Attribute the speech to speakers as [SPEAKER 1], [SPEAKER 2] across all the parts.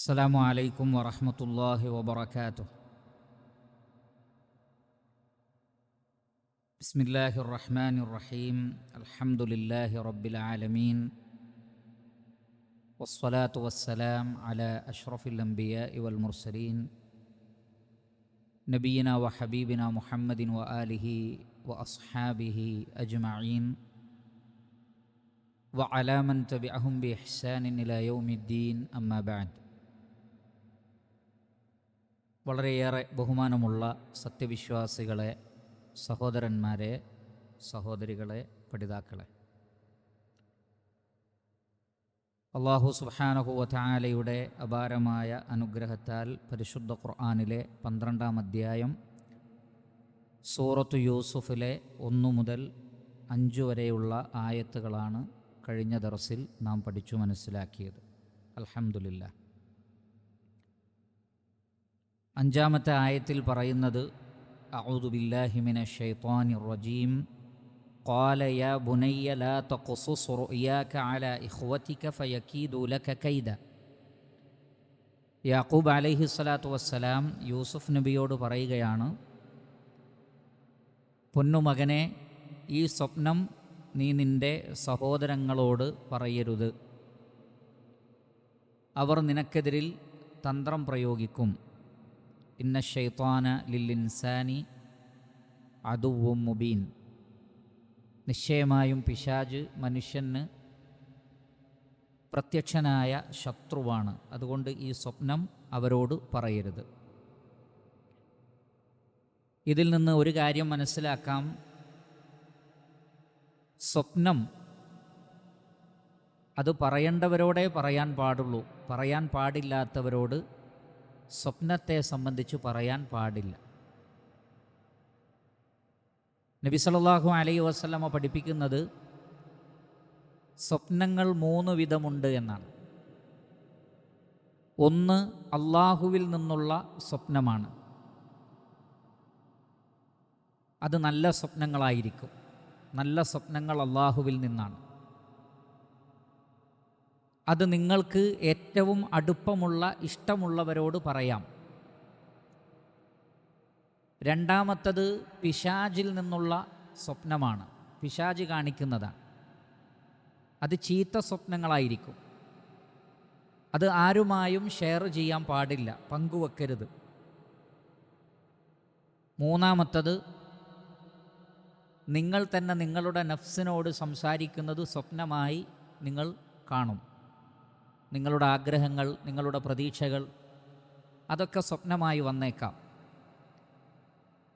[SPEAKER 1] السلام عليكم ورحمة الله وبركاته. بسم الله الرحمن الرحيم. الحمد لله رب العالمين، والصلاة والسلام على أشرف الأنبياء والمرسلين نبينا وحبيبنا محمد وآله وأصحابه أجمعين وعلى من تبعهم بإحسان إلى يوم الدين. أما بعد. വളരെയേറെ ബഹുമാനമുള്ള സത്യവിശ്വാസികളെ, സഹോദരന്മാരെ, സഹോദരികളെ, പഠിതാക്കളെ, അല്ലാഹു സുബ്ഹാനഹു വ തആലയുടെ അപാരമായ അനുഗ്രഹത്താൽ പരിശുദ്ധ ഖുർആനിലെ 12-ാം അധ്യായം സൂറത്തു യൂസുഫിലെ 1 മുതൽ 5 വരെയുള്ള ആയത്തുകളാണ് കഴിഞ്ഞ ദർസിൽ നാം പഠിച്ചു മനസ്സിലാക്കിയത്. അൽഹംദുലില്ലാഹ്. 5-ാമത്തെ ആയത്തിൽ പറയുന്നത്, അഊദു ബില്ലാഹി മിനശ് ശൈത്വാനിർ റജീം. ഖാല യാ ബുനയ്യ ലാ തഖ്സുസ് റുഅയാക അലാ ഇഖ്വതിക ഫയകീദു ലക കൈദ. യാഖൂബ് അലൈഹി സ്വലാത്തു വസ്സലാം യൂസുഫ് നബിയോട് പറയുകയാണ്, പൊന്നുമകനെ, ഈ സ്വപ്നം നീ നിൻ്റെ സഹോദരങ്ങളോട് പറയരുത്. അവർ നിനക്കെതിരിൽ തന്ത്രം പ്രയോഗിക്കും. ഇന്ന ശൈത്വാന ലിൽ-ഇൻസാനി അദുവ്വും മുബീൻ. നിശ്ചയമായും പിശാച് മനുഷ്യന് പ്രത്യക്ഷനായ ശത്രുവാണ്. അതുകൊണ്ട് ഈ സ്വപ്നം അവരോട് പറയരുത്. ഇതിൽ നിന്ന് ഒരു കാര്യം മനസ്സിലാക്കാം. സ്വപ്നം അത് പറയേണ്ടവരോടേ പറയാൻ പാടുള്ളൂ. പറയാൻ പാടില്ലാത്തവരോട് സ്വപ്നത്തെ സംബന്ധിച്ച് പറയാൻ പാടില്ല. നബി സല്ലല്ലാഹു അലൈഹി വസല്ലമ പഠിപ്പിക്കുന്നത് സ്വപ്നങ്ങൾ 3 വിധമുണ്ട് എന്നാണ്. ഒന്ന് അള്ളാഹുവിൽ നിന്നുള്ള സ്വപ്നമാണ്. അത് നല്ല സ്വപ്നങ്ങളായിരിക്കും. നല്ല സ്വപ്നങ്ങൾ അള്ളാഹുവിൽ നിന്നാണ്. അത് നിങ്ങൾക്ക് ഏറ്റവും അടുപ്പമുള്ള ഇഷ്ടമുള്ളവരോട് പറയാം. രണ്ടാമത്തത് പിശാചിൽ നിന്നുള്ള സ്വപ്നമാണ്. പിശാച് കാണിക്കുന്നതാണ്. അത് ചീത്ത സ്വപ്നങ്ങളായിരിക്കും. അത് ആരുമായും ഷെയർ ചെയ്യാൻ പാടില്ല, പങ്കുവെക്കരുത്. മൂന്നാമത്തത് നിങ്ങൾ തന്നെ നിങ്ങളുടെ നഫ്സിനോട് സംസാരിക്കുന്നത് സ്വപ്നമായി നിങ്ങൾ കാണും. നിങ്ങളുടെ ആഗ്രഹങ്ങൾ, നിങ്ങളുടെ പ്രതീക്ഷകൾ, അതൊക്കെ സ്വപ്നമായി വന്നേക്കാം.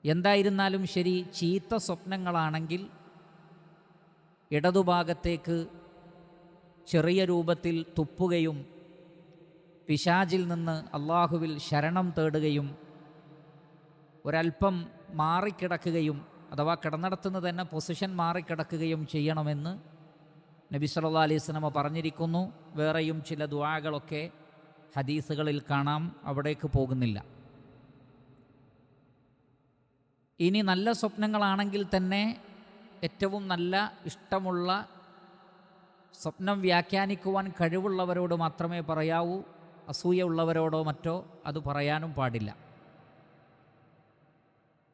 [SPEAKER 1] എന്തായിരുന്നാലും ശരി, ചീത്ത സ്വപ്നങ്ങളാണെങ്കിൽ ഇടതുഭാഗത്തേക്ക് ചെറിയ രൂപത്തിൽ തുപ്പുകയും പിശാചിൽ നിന്ന് അള്ളാഹുവിൽ ശരണം തേടുകയും ഒരൽപ്പം മാറിക്കിടക്കുകയും, അഥവാ കിടന്നിടത്തുനിന്ന് തന്നെ പൊസിഷൻ മാറിക്കിടക്കുകയും ചെയ്യണമെന്ന് നബി സല്ലല്ലാഹു അലൈഹി വസല്ലമ പറഞ്ഞിരിക്കുന്നു. വേറെയും ചില ദുആകളൊക്കെ ഹദീസുകളിൽ കാണാം. അവിടേക്ക് പോകുന്നില്ല. ഇനി നല്ല സ്വപ്നങ്ങളാണെങ്കിൽ തന്നെ ഏറ്റവും നല്ല ഇഷ്ടമുള്ള സ്വപ്നം വ്യാഖ്യാനിക്കുവാൻ കഴിവുള്ളവരോട് മാത്രമേ പറയാവൂ. അസൂയ ഉള്ളവരോടോ മറ്റോ അത് പറയാനും പാടില്ല.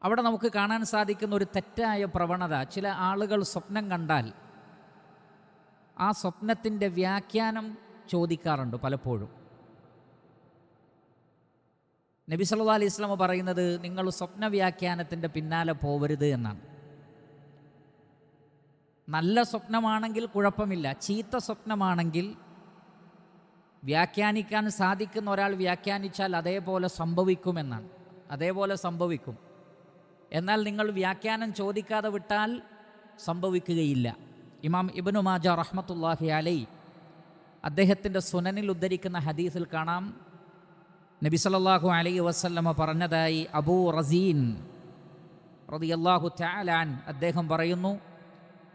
[SPEAKER 1] അവിടെ നമുക്ക് കാണാൻ സാധിക്കുന്ന ഒരു തെറ്റായ പ്രവണത, ചില ആളുകൾ സ്വപ്നം കണ്ടാൽ ആ സ്വപ്നത്തിൻ്റെ വ്യാഖ്യാനം ചോദിക്കാറുണ്ട് പലപ്പോഴും. നബി സല്ലല്ലാഹു അലൈഹി വസല്ലം പറയുന്നത്, നിങ്ങൾ സ്വപ്ന വ്യാഖ്യാനത്തിൻ്റെ പിന്നാലെ പോവരുത് എന്നാണ്. നല്ല സ്വപ്നമാണെങ്കിൽ കുഴപ്പമില്ല. ചീത്ത സ്വപ്നമാണെങ്കിൽ വ്യാഖ്യാനിക്കാൻ സാധിക്കുന്ന ഒരാൾ വ്യാഖ്യാനിച്ചാൽ അതേപോലെ സംഭവിക്കുമെന്നാണ്. അതേപോലെ സംഭവിക്കും. എന്നാൽ നിങ്ങൾ വ്യാഖ്യാനം ചോദിക്കാതെ വിട്ടാൽ സംഭവിക്കുകയില്ല. ഇമാം ഇബ്നു മാജ റഹ്മത്തുള്ളാഹി അലൈഹി അദ്ദേഹത്തിൻ്റെ സുനനിൽ ഉദ്ധരിക്കുന്ന ഹദീസിൽ കാണാം, നബി സല്ലല്ലാഹു അലൈഹി വസല്ലമ പറഞ്ഞതായി അബൂ റസീൻ റളിയല്ലാഹു തആല അൻ അദ്ദേഹം പറയുന്നു,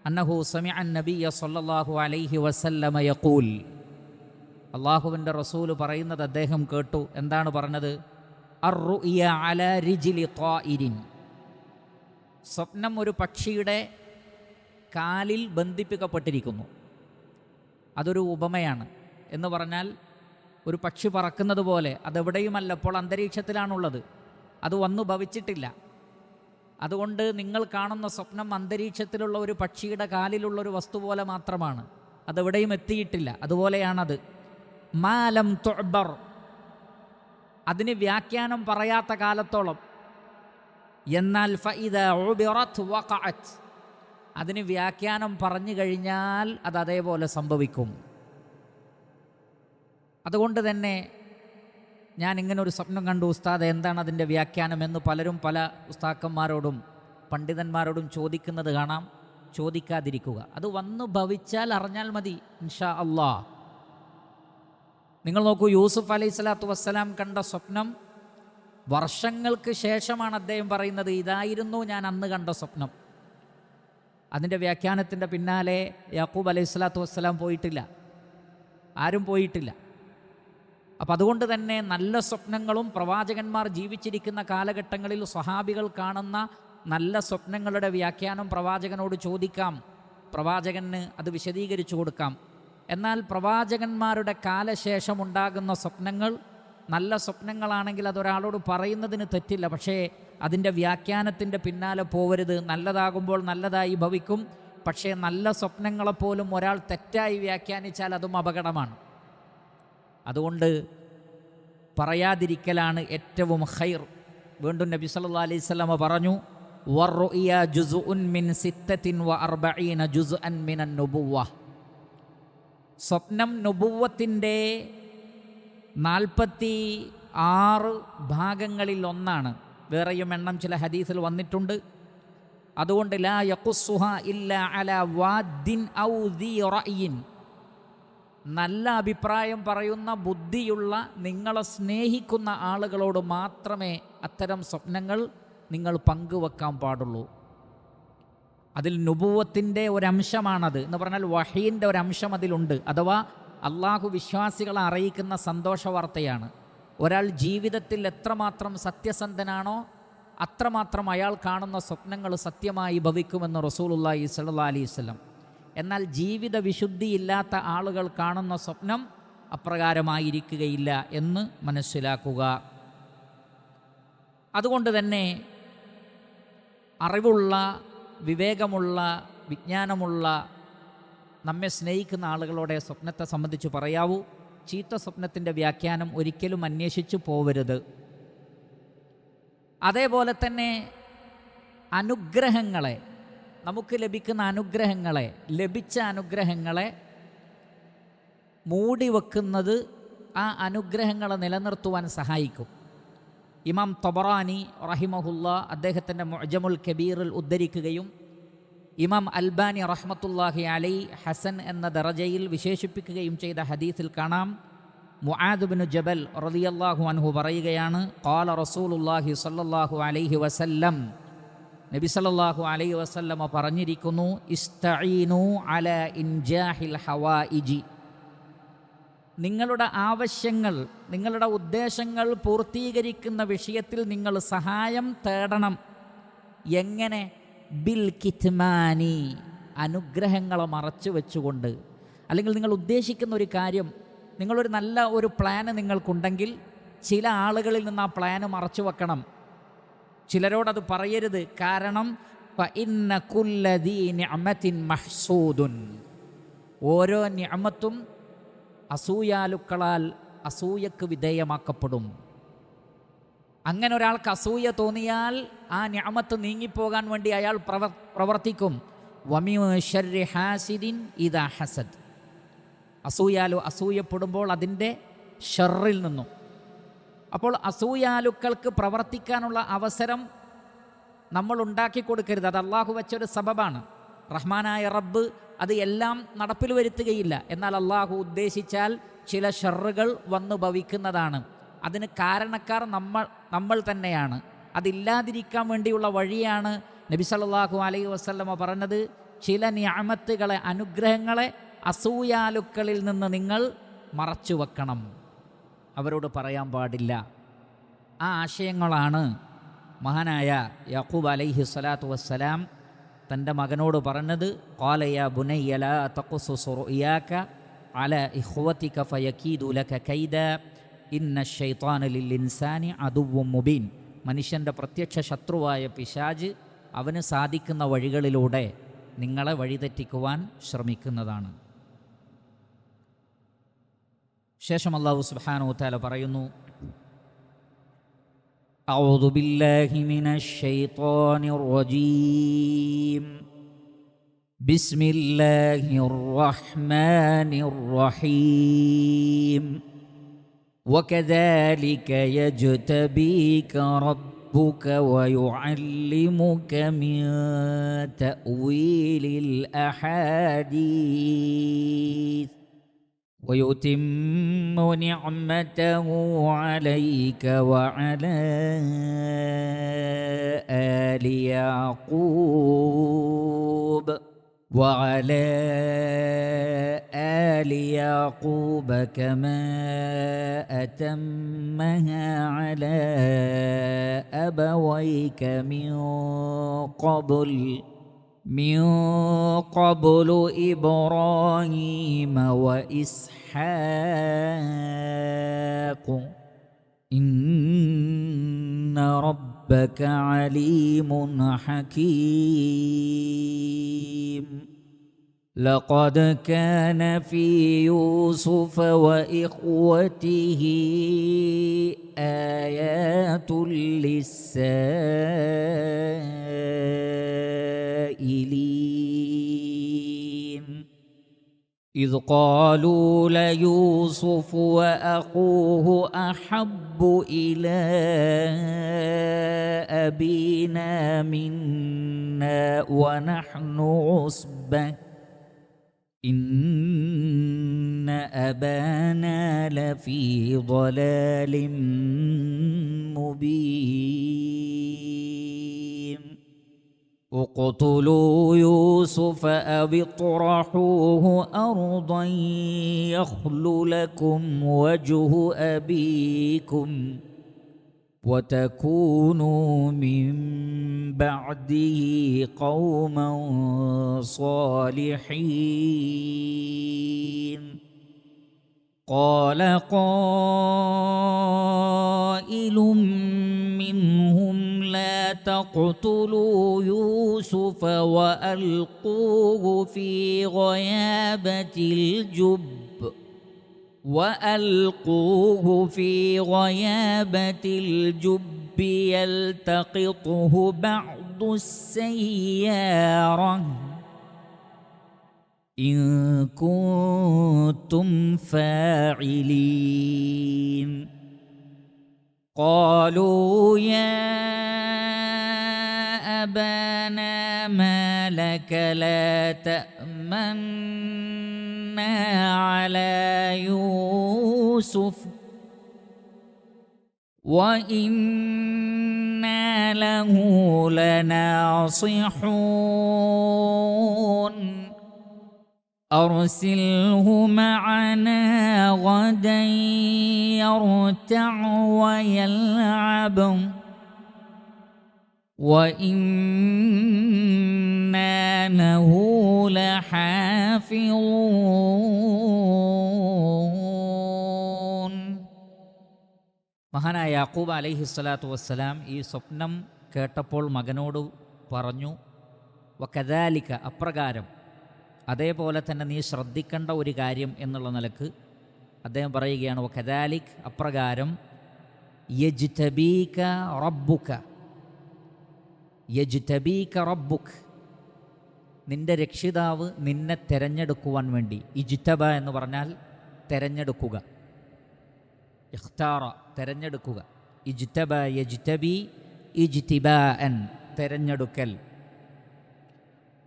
[SPEAKER 1] അന്നഹു സമിഅ അൻ-നബിയ്യ സല്ലല്ലാഹു അലൈഹി വസല്ലമ യഖൂൽ. അല്ലാഹുവിൻ്റെ റസൂൽ പറയുന്നത് അദ്ദേഹം കേട്ടു. എന്താണ് പറഞ്ഞത്? അർ-റുഅ്യ അലാ റിജ്ലി ത്വാഇരിൻ. സ്വപ്നം ഒരു പക്ഷിയുടെ കാലിൽ ബന്ധിപ്പിക്കപ്പെട്ടിരിക്കുന്നു. അതൊരു ഉപമയാണ്. എന്ന് പറഞ്ഞാൽ ഒരു പക്ഷി പറക്കുന്നത് പോലെ. അതെവിടെയുമല്ല, ഇപ്പോൾ അന്തരീക്ഷത്തിലാണുള്ളത്, അത് വന്നു ഭവിച്ചിട്ടില്ല. അതുകൊണ്ട് നിങ്ങൾ കാണുന്ന സ്വപ്നം അന്തരീക്ഷത്തിലുള്ള ഒരു പക്ഷിയുടെ കാലിലുള്ളൊരു വസ്തു പോലെ മാത്രമാണ്, അതെവിടെയും എത്തിയിട്ടില്ല. അതുപോലെയാണത്. മാലം തുഅ്ബർ, അതിന് വ്യാഖ്യാനം പറയാത്ത കാലത്തോളം. എന്നാൽ ഫഇദാ ഉബിറത് വഖഅത്, അതിന് വ്യാഖ്യാനം പറഞ്ഞു കഴിഞ്ഞാൽ അത് അതേപോലെ സംഭവിക്കും. അതുകൊണ്ട് തന്നെ ഞാൻ ഇങ്ങനെ ഒരു സ്വപ്നം കണ്ടു ഉസ്താദ്, എന്താണ് അതിൻ്റെ വ്യാഖ്യാനം എന്ന് പലരും പല ഉസ്താക്കന്മാരോടും പണ്ഡിതന്മാരോടും ചോദിക്കുന്നത് കാണാം. ചോദിക്കാതിരിക്കുക, അത് വന്നു ഭവിച്ചാൽ അറിഞ്ഞാൽ മതി, ഇൻഷാ അല്ലാഹ്. നിങ്ങൾ നോക്കൂ, യൂസുഫ് അലൈഹി സ്വലാത്തു വസ്സലാം കണ്ട സ്വപ്നം വർഷങ്ങൾക്ക് ശേഷമാണ് അദ്ദേഹം പറയുന്നത്, ഇതായിരുന്നു ഞാൻ അന്ന് കണ്ട സ്വപ്നം. അതിൻ്റെ വ്യാഖ്യാനത്തിൻ്റെ പിന്നാലെ യാക്കൂബ് അലൈഹി സ്വലാത്തു വസ്സലാം പോയിട്ടില്ല, ആരും പോയിട്ടില്ല. അപ്പം അതുകൊണ്ട് തന്നെ നല്ല സ്വപ്നങ്ങളും പ്രവാചകന്മാർ ജീവിച്ചിരിക്കുന്ന കാലഘട്ടങ്ങളിൽ സ്വഹാബികൾ കാണുന്ന നല്ല സ്വപ്നങ്ങളുടെ വ്യാഖ്യാനം പ്രവാചകനോട് ചോദിക്കാം, പ്രവാചകന് അത് വിശദീകരിച്ചു കൊടുക്കാം. എന്നാൽ പ്രവാചകന്മാരുടെ കാലശേഷം ഉണ്ടാകുന്ന സ്വപ്നങ്ങൾ നല്ല സ്വപ്നങ്ങളാണെങ്കിൽ അതൊരാളോട് പറയുന്നതിന് തെറ്റില്ല. പക്ഷേ അതിൻ്റെ വ്യാഖ്യാനത്തിൻ്റെ പിന്നാലെ പോവരുത്. നല്ലതാകുമ്പോൾ നല്ലതായി ഭവിക്കും, പക്ഷേ നല്ല സ്വപ്നങ്ങളെപ്പോലും ഒരാൾ തെറ്റായി വ്യാഖ്യാനിച്ചാൽ അതും അപകടമാണ്. അതുകൊണ്ട് പറയാതിരിക്കലാണ് ഏറ്റവും ഖൈർ. വീണ്ടും നബി സല്ലല്ലാഹു അലൈഹി വസല്ലമ പറഞ്ഞു, വറുഇയ ജുസ്ഉൻ മിൻ 46 ജുസ്അൻ മിനൻ നുബുവ്വ, സ്വപ്നം നുബുവ്വത്തിൻ്റെ 46 ഭാഗങ്ങളിൽ ഒന്നാണ്. വേറെയും എണ്ണം ചില ഹദീസിൽ വന്നിട്ടുണ്ട്. അതുകൊണ്ട് ലാ യഖുസ്സുഹ ഇല്ലാ അലാ വാദിൻ ഔ ദീ റഅയിൻ, നല്ല അഭിപ്രായം പറയുന്ന ബുദ്ധിയുള്ള നിങ്ങളെ സ്നേഹിക്കുന്ന ആളുകളോട് മാത്രമേ അത്തരം സ്വപ്നങ്ങൾ നിങ്ങൾ പങ്കുവെക്കാൻ പാടുള്ളൂ. അതിൽ നുബുവത്തിൻ്റെ ഒരംശമാണത് എന്ന് പറഞ്ഞാൽ വഹീൻ്റെ ഒരംശം അതിലുണ്ട്. അഥവാ അള്ളാഹു വിശ്വാസികളെ അറിയിക്കുന്ന സന്തോഷ വാർത്തയാണ്. ഒരാൾ ജീവിതത്തിൽ എത്രമാത്രം സത്യസന്ധനാണോ അത്രമാത്രം അയാൾ കാണുന്ന സ്വപ്നങ്ങൾ സത്യമായി ഭവിക്കുമെന്ന് റസൂലുള്ളാഹി സ്വല്ലല്ലാഹി അലൈഹി വസല്ലം. എന്നാൽ ജീവിത വിശുദ്ധിയില്ലാത്ത ആളുകൾ കാണുന്ന സ്വപ്നം അപ്രകാരമായിരിക്കുകയില്ല എന്ന് മനസ്സിലാക്കുക. അതുകൊണ്ട് തന്നെ അറിവുള്ള, വിവേകമുള്ള, വിജ്ഞാനമുള്ള, നമ്മെ സ്നേഹിക്കുന്ന ആളുകളോടെ സ്വപ്നത്തെ സംബന്ധിച്ച് പറയാവൂ. ചീത്ത സ്വപ്നത്തിൻ്റെ വ്യാഖ്യാനം ഒരിക്കലും അന്വേഷിച്ചു പോവരുത്. അതേപോലെ തന്നെ അനുഗ്രഹങ്ങളെ, നമുക്ക് ലഭിക്കുന്ന അനുഗ്രഹങ്ങളെ, ലഭിച്ച അനുഗ്രഹങ്ങളെ മൂടിവെക്കുന്നത് ആ അനുഗ്രഹങ്ങളെ നിലനിർത്തുവാൻ സഹായിക്കും. ഇമാം തബറാനി റഹിമഹുല്ലാ അദ്ദേഹത്തിൻ്റെ മുഅ്ജമുൽ കബീറിൽ ഉദ്ധരിക്കുകയും ഇമാം അൽബാനി റഹ്മത്തുള്ളാഹി അലൈഹി ഹസൻ എന്ന ദറജയിൽ വിശേഷിപ്പിക്കുകയും ചെയ്ത ഹദീസിൽ കാണാം, മുആദ് ഇബ്നു ജബൽ റളിയല്ലാഹു അൻഹു പറയുകയാണ്, ഖാല റസൂലുള്ളാഹി സ്വല്ലല്ലാഹു അലൈഹി വസല്ലം, നബി സല്ലല്ലാഹു അലൈഹി വസല്ലമ പറഞ്ഞിരിക്കുന്നു, ഇസ്തഈനു അലാ ഇൻജാഹിൽ ഹവായിജി, നിങ്ങളുടെ ആവശ്യങ്ങൾ, നിങ്ങളുടെ ഉദ്ദേശങ്ങൾ പൂർത്തീകരിക്കുന്ന വിഷയത്തിൽ നിങ്ങൾ സഹായം തേടണം. എങ്ങനെ? ബിൽ കിത്മാനി, അനുഗ്രഹങ്ങളെ മറച്ചു വെച്ചുകൊണ്ട്. അല്ലെങ്കിൽ നിങ്ങൾ ഉദ്ദേശിക്കുന്ന ഒരു കാര്യം, നിങ്ങളൊരു നല്ല ഒരു പ്ലാന് നിങ്ങൾക്കുണ്ടെങ്കിൽ ചില ആളുകളിൽ നിന്ന് ആ പ്ലാന് മറച്ചു വെക്കണം. ചിലരോടത് പറയരുത്. കാരണം ഫഇന്ന കുല്ല ദീ നിഅമത്തിൻ മഹ്സൂദുൻ, ഓരോ നിഅമത്തും അസൂയാലുക്കളാൽ അസൂയക്ക് വിധേയമാക്കപ്പെടും. അങ്ങനെ ഒരാൾക്ക് അസൂയ തോന്നിയാൽ ആ നിഅമത്ത് നീങ്ങിപ്പോകാൻ വേണ്ടി അയാൾ പ്രവർത്തിക്കും. വമിൻ ശർരി ഹാസിദിൻ ഇദാ ഹസദ്, അസൂയപ്പെടുമ്പോൾ അതിൻ്റെ ഷർറിൽ നിന്നും. അപ്പോൾ അസൂയാലുക്കൾക്ക് പ്രവർത്തിക്കാനുള്ള അവസരം നമ്മൾ ഉണ്ടാക്കി കൊടുക്കരുത്. അത് അള്ളാഹു വെച്ചൊരു സബബാണ്. റഹ്മാനായ റബ്ബ് അത് എല്ലാം നടപ്പിൽ വരുത്തുകയില്ല. എന്നാൽ അള്ളാഹു ഉദ്ദേശിച്ചാൽ ചില ഷർറുകൾ വന്നു ഭവിക്കുന്നതാണ്. അതിന് കാരണക്കാർ നമ്മൾ തന്നെയാണ്. അതില്ലാതിരിക്കാൻ വേണ്ടിയുള്ള വഴിയാണ് നബി സല്ലല്ലാഹു അലൈഹി വസല്ലമ പറഞ്ഞത്, ചില നിഅമത്തുകളെ, അനുഗ്രഹങ്ങളെ അസൂയാലുക്കളിൽ നിന്ന് നിങ്ങൾ മറച്ചു വെക്കണം, അവരോട് പറയാൻ പാടില്ല. ആ ആശയങ്ങളാണ് മഹാനായ യാക്കൂബ് അലൈഹി സ്വലാത്തു വസ്സലാം തൻ്റെ മകനോട് പറഞ്ഞത്. ഖാല യാ ബുനയ്യ ലാ തഖ്സുസ് റുയാക അല ഇഖ്വതിക ഫയകീദു ലക കൈദ ഇന്ന ശൈത്താന ലിൽ ഇൻസാനി അദുവ്വും മുബീൻ. മനുഷ്യൻ്റെ പ്രത്യക്ഷ ശത്രുവായ പിശാച് അവന് സാധിക്കുന്ന വഴികളിലൂടെ നിങ്ങളെ വഴിതെറ്റിക്കുവാൻ ശ്രമിക്കുന്നതാണ്. ശേഷം അല്ലാഹു സുബ്ഹാനഹു വ തആല പറയുന്നു, അഊദു ബില്ലാഹി മിനശ് ശൈത്വാനിർ റജീം. ബിസ്മില്ലാഹിർ റഹ്മാനിർ റഹീം. وكذلك يجتبيك ربك ويعلمك من تأويل الأحاديث ويتم نعمته عليك وعلى آل يعقوب كما أتمها على أبويك من قبل إبراهيم وإسحاق إن ربك عليم حكيم. لقد كان في يوسف وإخوته آيات للسائلين إذ قالوا ليوسف وأخوه أحب إلى أبينا منا ونحن عصبة إن أبانا لفي ضلال مبين اقتلوا يوسف أو اطرحوه أرضا يخل لكم وجه أبيكم وتكونوا من بعده قوما صالحين. قال قائل منهم لا تقتلوا يوسف وألقوه في غيابة الجب يلتقطه بعض السيارة إن كنتم فاعلين. قالوا يا أبانا ما لك لا تأمنا على يوسف وإنا له لناصحون أرسله معنا غدا يرتع ويلعب وإنا له لحافظون. മഹാനായ യാക്കൂബ് അലൈഹിസ്സലാത്തു വസ്സലാം ഈ സ്വപ്നം കേട്ടപ്പോൾ മകനോട് പറഞ്ഞു, വകദാലിക അപ്രകാരം, അതേപോലെ തന്നെ നീ ശ്രദ്ധിക്കേണ്ട ഒരു കാര്യം എന്നുള്ള നിലക്ക് അദ്ദേഹം പറയുകയാണ്, വകദാലിക് അപ്രകാരം, യജ്തബീക റബ്ബുക നിന്റെ രക്ഷിതാവ് നിന്നെ തെരഞ്ഞെടുക്കുവാൻ വേണ്ടി. ഇജ്തബ എന്ന് പറഞ്ഞാൽ തെരഞ്ഞെടുക്കുക, ഇഖ്താറ തെരഞ്ഞെടുക്കുക, ഇജ്തബ യജ്തബി ഇജ്തിബാഅൻ തെരഞ്ഞെടുക്കൽ.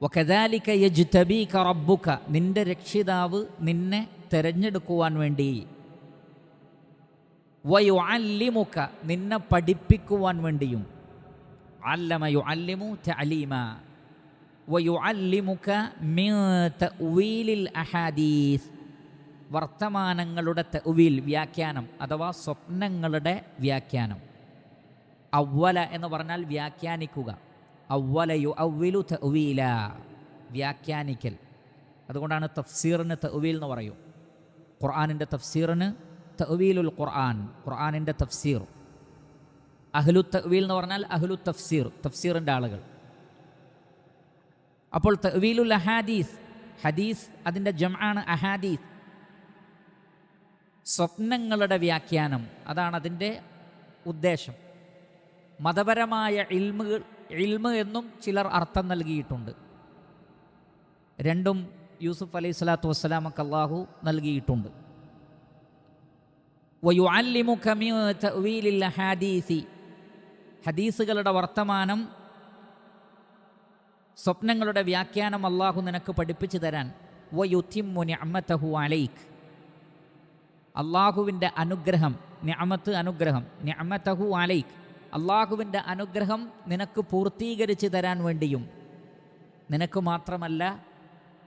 [SPEAKER 1] വകദാലിക യജ്തബീക റബ്ബുക നിന്റെ രക്ഷിതാവ് നിന്നെ തെരഞ്ഞെടുക്കുവാൻ വേണ്ടി. വയുഅല്ലിമുക നിന്നെ പഠിപ്പിക്കുവാൻ വേണ്ടിയും. അല്ലമ യുഅല്ലിമു തഅലീമ. വയുഅല്ലിമുക മിൻ തഅ്വീലിൽ അഹാദീസ് വർത്തമാനങ്ങളുടെ തഅ്വീൽ വ്യാഖ്യാനം അഥവാ സ്വപ്നങ്ങളുടെ വ്യാഖ്യാനം. അവ്വല എന്ന് പറഞ്ഞാൽ വ്യാഖ്യാനിക്കുക. അവ്വല യുഅവ്വിലു തഅ്വീല വ്യാഖ്യാനിക്കൽ. അതുകൊണ്ടാണ് തഫ്സീറിന് തഅ്വീൽ എന്ന് പറയും. ഖുർആനിൻ്റെ തഫ്സീറിന് തഅ്വീലുൽ ഖുർആൻ, ഖുർആനിൻ്റെ തഫ്സീർ. അഹ്ലു തഅ്വീൽ എന്ന് പറഞ്ഞാൽ അഹ്ലു തഫ്സീർ, തഫ്സീറിൻ്റെ ആളുകൾ. അപ്പോൾ തഅ്വീലുൽ അഹാദീസ്, ഹദീസ് അതിൻ്റെ ജംആണ് അഹാദീസ്. സ്വപ്നങ്ങളുടെ വ്യാഖ്യാനം, അതാണ് അതിൻ്റെ ഉദ്ദേശം. മതപരമായ ഇൽമ് എന്നും ചിലർ അർത്ഥം നൽകിയിട്ടുണ്ട്. രണ്ടും യൂസുഫ് അലൈഹി സ്വലാത്തു വസ്സലാമക്ക് അല്ലാഹു നൽകിയിട്ടുണ്ട്. വയുഅല്ലിമുക മിൻ തഅ്വീലിൽ അഹാദീസി, ഹദീസുകളുടെ വർത്തമാനം, സ്വപ്നങ്ങളുടെ വ്യാഖ്യാനം അല്ലാഹു നിനക്ക് പഠിപ്പിച്ചു തരാൻ. വയുതിമ്മു നിഅമതഹു അലൈക്, അല്ലാഹുവിൻ്റെ അനുഗ്രഹം, നിഅമത്ത് അനുഗ്രഹം, നിഅമതഹു അലൈക്, അല്ലാഹുവിൻ്റെ അനുഗ്രഹം നിനക്ക് പൂർത്തീകരിച്ച് തരാൻ വേണ്ടിയും. നിനക്ക് മാത്രമല്ല,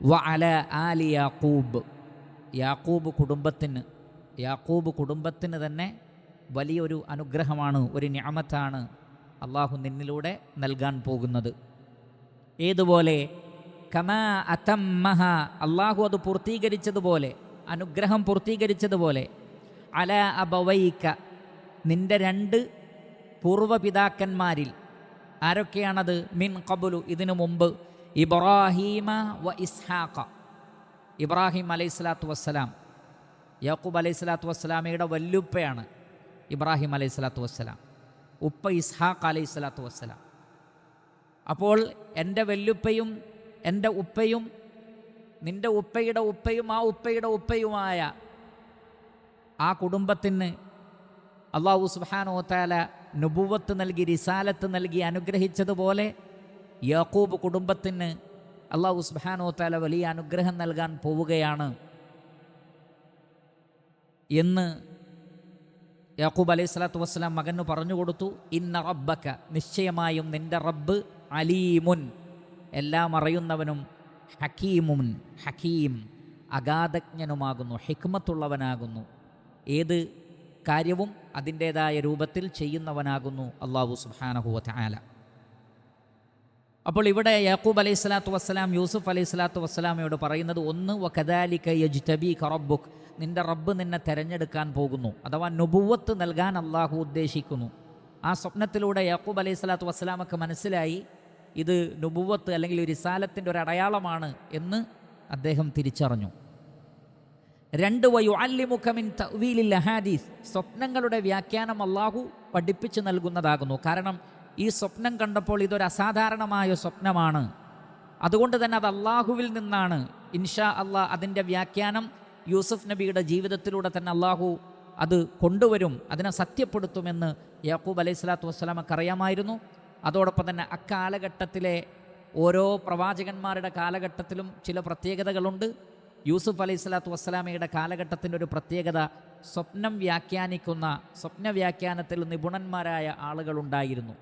[SPEAKER 1] വഅല ആലി യാക്കൂബ്, യാക്കൂബ് കുടുംബത്തിന് തന്നെ വലിയൊരു അനുഗ്രഹമാണ്, ഒരു നിഅമത്താണ് അല്ലാഹു നിന്നിലൂടെ നൽകാൻ പോകുന്നത്. ഏതുപോലെ? കമാ അതമ്മഹ, അല്ലാഹു അത് പൂർത്തീകരിച്ചതുപോലെ, അനുഗ്രഹം പൂർത്തീകരിച്ചതുപോലെ, അല അബവൈക, നിന്റെ രണ്ട് പൂർവപിതാക്കന്മാരിൽ. ആരൊക്കെയാണത്? മിൻ ഖബ്ലു, ഇതിനു മുമ്പ്, ഇബ്രാഹീമ വ ഇസ്ഹാഖ, ഇബ്രാഹിം അലൈഹി സ്വലാത്തു വസ്സലാം, യാക്കൂബ് അലൈഹി സ്വലാത്തു വസ്സലാമയുടെ വല്ലുപ്പയാണ് ഇബ്രാഹിം അലൈഹി സ്വലാത്തു വസ്സലാം, ഉപ്പ ഇസ്ഹാഖ് അലൈഹി സ്വലാത്തു വസ്സലാം. അപ്പോൾ എൻ്റെ വല്ലുപ്പയും എൻ്റെ ഉപ്പയും നിൻ്റെ ഉപ്പയുടെ ഉപ്പയും ആ ഉപ്പയുടെ ഉപ്പയുമായ ആ കുടുംബത്തിന് അല്ലാഹു സുബ്ഹാനഹു വ തആല നുബുവത്ത് നൽകി, റിസാലത്ത് നൽകി അനുഗ്രഹിച്ചതുപോലെ യാക്കൂബ് കുടുംബത്തിന് അല്ലാഹു സുബ്ഹാനഹു വ തആല വലിയ അനുഗ്രഹം നൽകാൻ പോവുകയാണ് എന്ന് യാക്കൂബ് അലൈഹി സ്വലാത്തു വസ്സലാം മകന് പറഞ്ഞു കൊടുത്തു. ഇന്ന റബ്ബക, നിശ്ചയമായും നിൻ്റെ റബ്ബ്, അലീമുൻ, എല്ലാം അറിയുന്നവനും, ഹക്കീമുൻ, ഹക്കീം, അഗാധജ്ഞനുമാകുന്നു, ഹിക്മത്തുള്ളവനാകുന്നു, ഏത് കാര്യവും അതിൻ്റേതായ രൂപത്തിൽ ചെയ്യുന്നവനാകുന്നു അല്ലാഹു സുബ്ഹാനഹു വ തആല. അപ്പോൾ ഇവിടെ യാക്കൂബ് അലൈഹി സ്വലാത്തു വസ്സലാം യൂസുഫ് അലൈഹി സ്വലാത്തു വസ്സലാമയോട് പറയുന്നത്, ഒന്ന്, വകദാലിക യജ്തബീക റബ്ബുക്, നിൻ്റെ റബ്ബ് നിന്നെ തിരഞ്ഞെടുക്കാൻ പോകുന്നു, അഥവാ നുബുവത്ത് നൽകാൻ അല്ലാഹു ഉദ്ദേശിക്കുന്നു. ആ സ്വപ്നത്തിലൂടെ യാക്കൂബ് അലൈഹി സ്വലാത്തു വസ്സലാമക്ക് മനസ്സിലായി ഇത് നുബുവത്ത് അല്ലെങ്കിൽ റിസാലത്തിൻ്റെ ഒരു അടയാളമാണ് എന്ന് അദ്ദേഹം തിരിച്ചറിഞ്ഞു. രണ്ട്, വയുഅല്ലിമുക മിൻ തഅ്വീലിൽ അഹാദീസ്, സ്വപ്നങ്ങളുടെ വ്യാഖ്യാനം അല്ലാഹു പഠിപ്പിച്ചു നൽകുന്നതാകുന്നു. കാരണം ഈ സ്വപ്നം കണ്ടപ്പോൾ ഇതൊരു അസാധാരണമായ സ്വപ്നമാണ്, അതുകൊണ്ട് തന്നെ അത് അല്ലാഹുവിൽ നിന്നാണ്. ഇൻഷാ അല്ലാഹ് അതിൻ്റെ വ്യാഖ്യാനം യൂസുഫ് നബിയുടെ ജീവിതത്തിലൂടെ തന്നെ അല്ലാഹു അത് കൊണ്ടുവരും, അതിനെ സത്യപ്പെടുത്തുമെന്ന് യാക്കൂബ് അലൈഹി സ്വലാത്തു വസ്സലാമക്ക് അറിയാമായിരുന്നു. അതോടൊപ്പം തന്നെ അക്കാലഘട്ടത്തിലെ ഓരോ പ്രവാചകന്മാരുടെ കാലഘട്ടത്തിലും ചില പ്രത്യേകതകളുണ്ട്. യൂസുഫ് അലൈഹി സ്വലാത്തു വസ്സലാമയുടെ കാലഘട്ടത്തിൻ്റെ ഒരു പ്രത്യേകത, സ്വപ്നം വ്യാഖ്യാനിക്കുന്ന, സ്വപ്ന വ്യാഖ്യാനത്തിൽ നിപുണന്മാരായ ആളുകളുണ്ടായിരുന്നു.